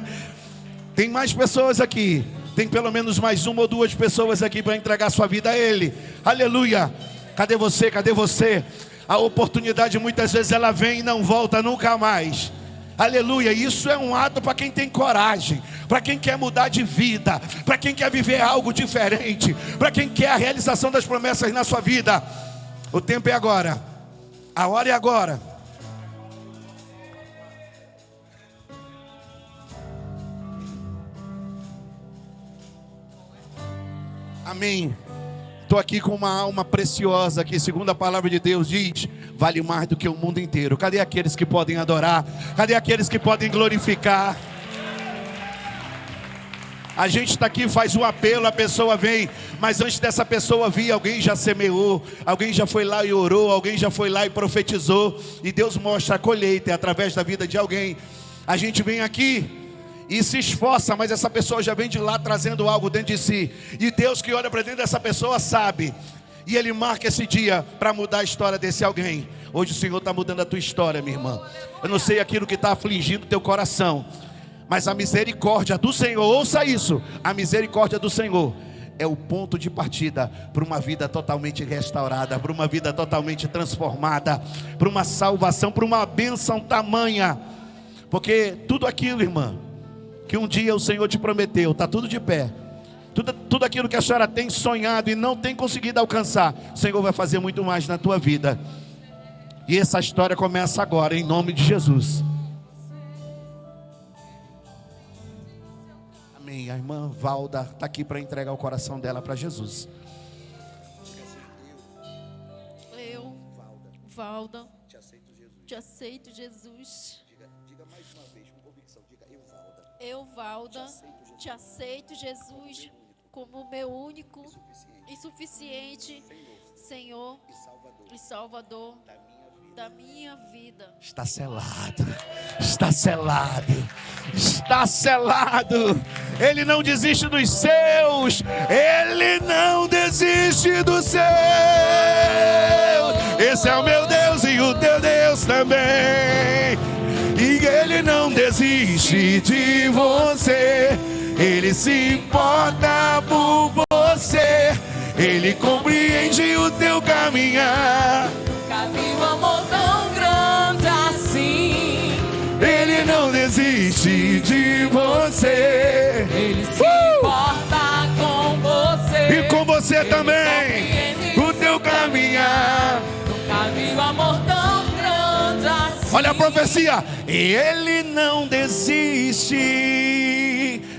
Tem mais pessoas aqui. Tem pelo menos mais 1 ou 2 pessoas aqui para entregar sua vida a Ele. Aleluia. Cadê você? Cadê você? A oportunidade muitas vezes ela vem e não volta nunca mais. Aleluia, isso é um ato para quem tem coragem, para quem quer mudar de vida, para quem quer viver algo diferente, para quem quer a realização das promessas na sua vida. O tempo é agora, a hora é agora. Amém. Estou aqui com uma alma preciosa que, segundo a palavra de Deus diz, vale mais do que o mundo inteiro. Cadê aqueles que podem adorar? Cadê aqueles que podem glorificar? A gente está aqui, faz um apelo, a pessoa vem, mas antes dessa pessoa vir, alguém já semeou, alguém já foi lá e orou, alguém já foi lá e profetizou, e Deus mostra a colheita através da vida de alguém. A gente vem aqui e se esforça, mas essa pessoa já vem de lá trazendo algo dentro de si. E Deus que olha para dentro dessa pessoa sabe. E Ele marca esse dia para mudar a história desse alguém. Hoje o Senhor está mudando a tua história, minha irmã. Eu não sei aquilo que está afligindo teu coração, mas a misericórdia do Senhor, ouça isso, a misericórdia do Senhor é o ponto de partida para uma vida totalmente restaurada, para uma vida totalmente transformada, para uma salvação, para uma bênção tamanha. Porque tudo aquilo, irmã, que um dia o Senhor te prometeu, está tudo de pé. Tudo aquilo que a senhora tem sonhado e não tem conseguido alcançar, o Senhor vai fazer muito mais na tua vida. E essa história começa agora, em nome de Jesus. Amém. A irmã Valda está aqui para entregar o coração dela para Jesus. Eu, Valda, te aceito, Jesus. Diga mais uma vez com convicção. Diga, eu, Valda, te aceito, Jesus, como meu único e suficiente Senhor e Salvador da minha vida. Está selado, está selado, está selado. Ele não desiste dos seus, Ele não desiste dos seus. Esse é o meu Deus e o teu Deus também. E Ele não desiste de você. Ele se importa por você. Ele compreende o teu caminhar. Caminho um amor tão grande assim. Ele não desiste de você. Ele se importa com você. Olha a profecia. Ele não desiste.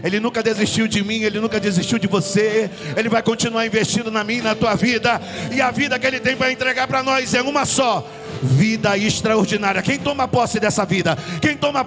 Ele nunca desistiu de mim, Ele nunca desistiu de você. Ele vai continuar investindo na minha e na tua vida. E a vida que Ele tem para entregar para nós é uma só: vida extraordinária. Quem toma posse dessa vida? Quem toma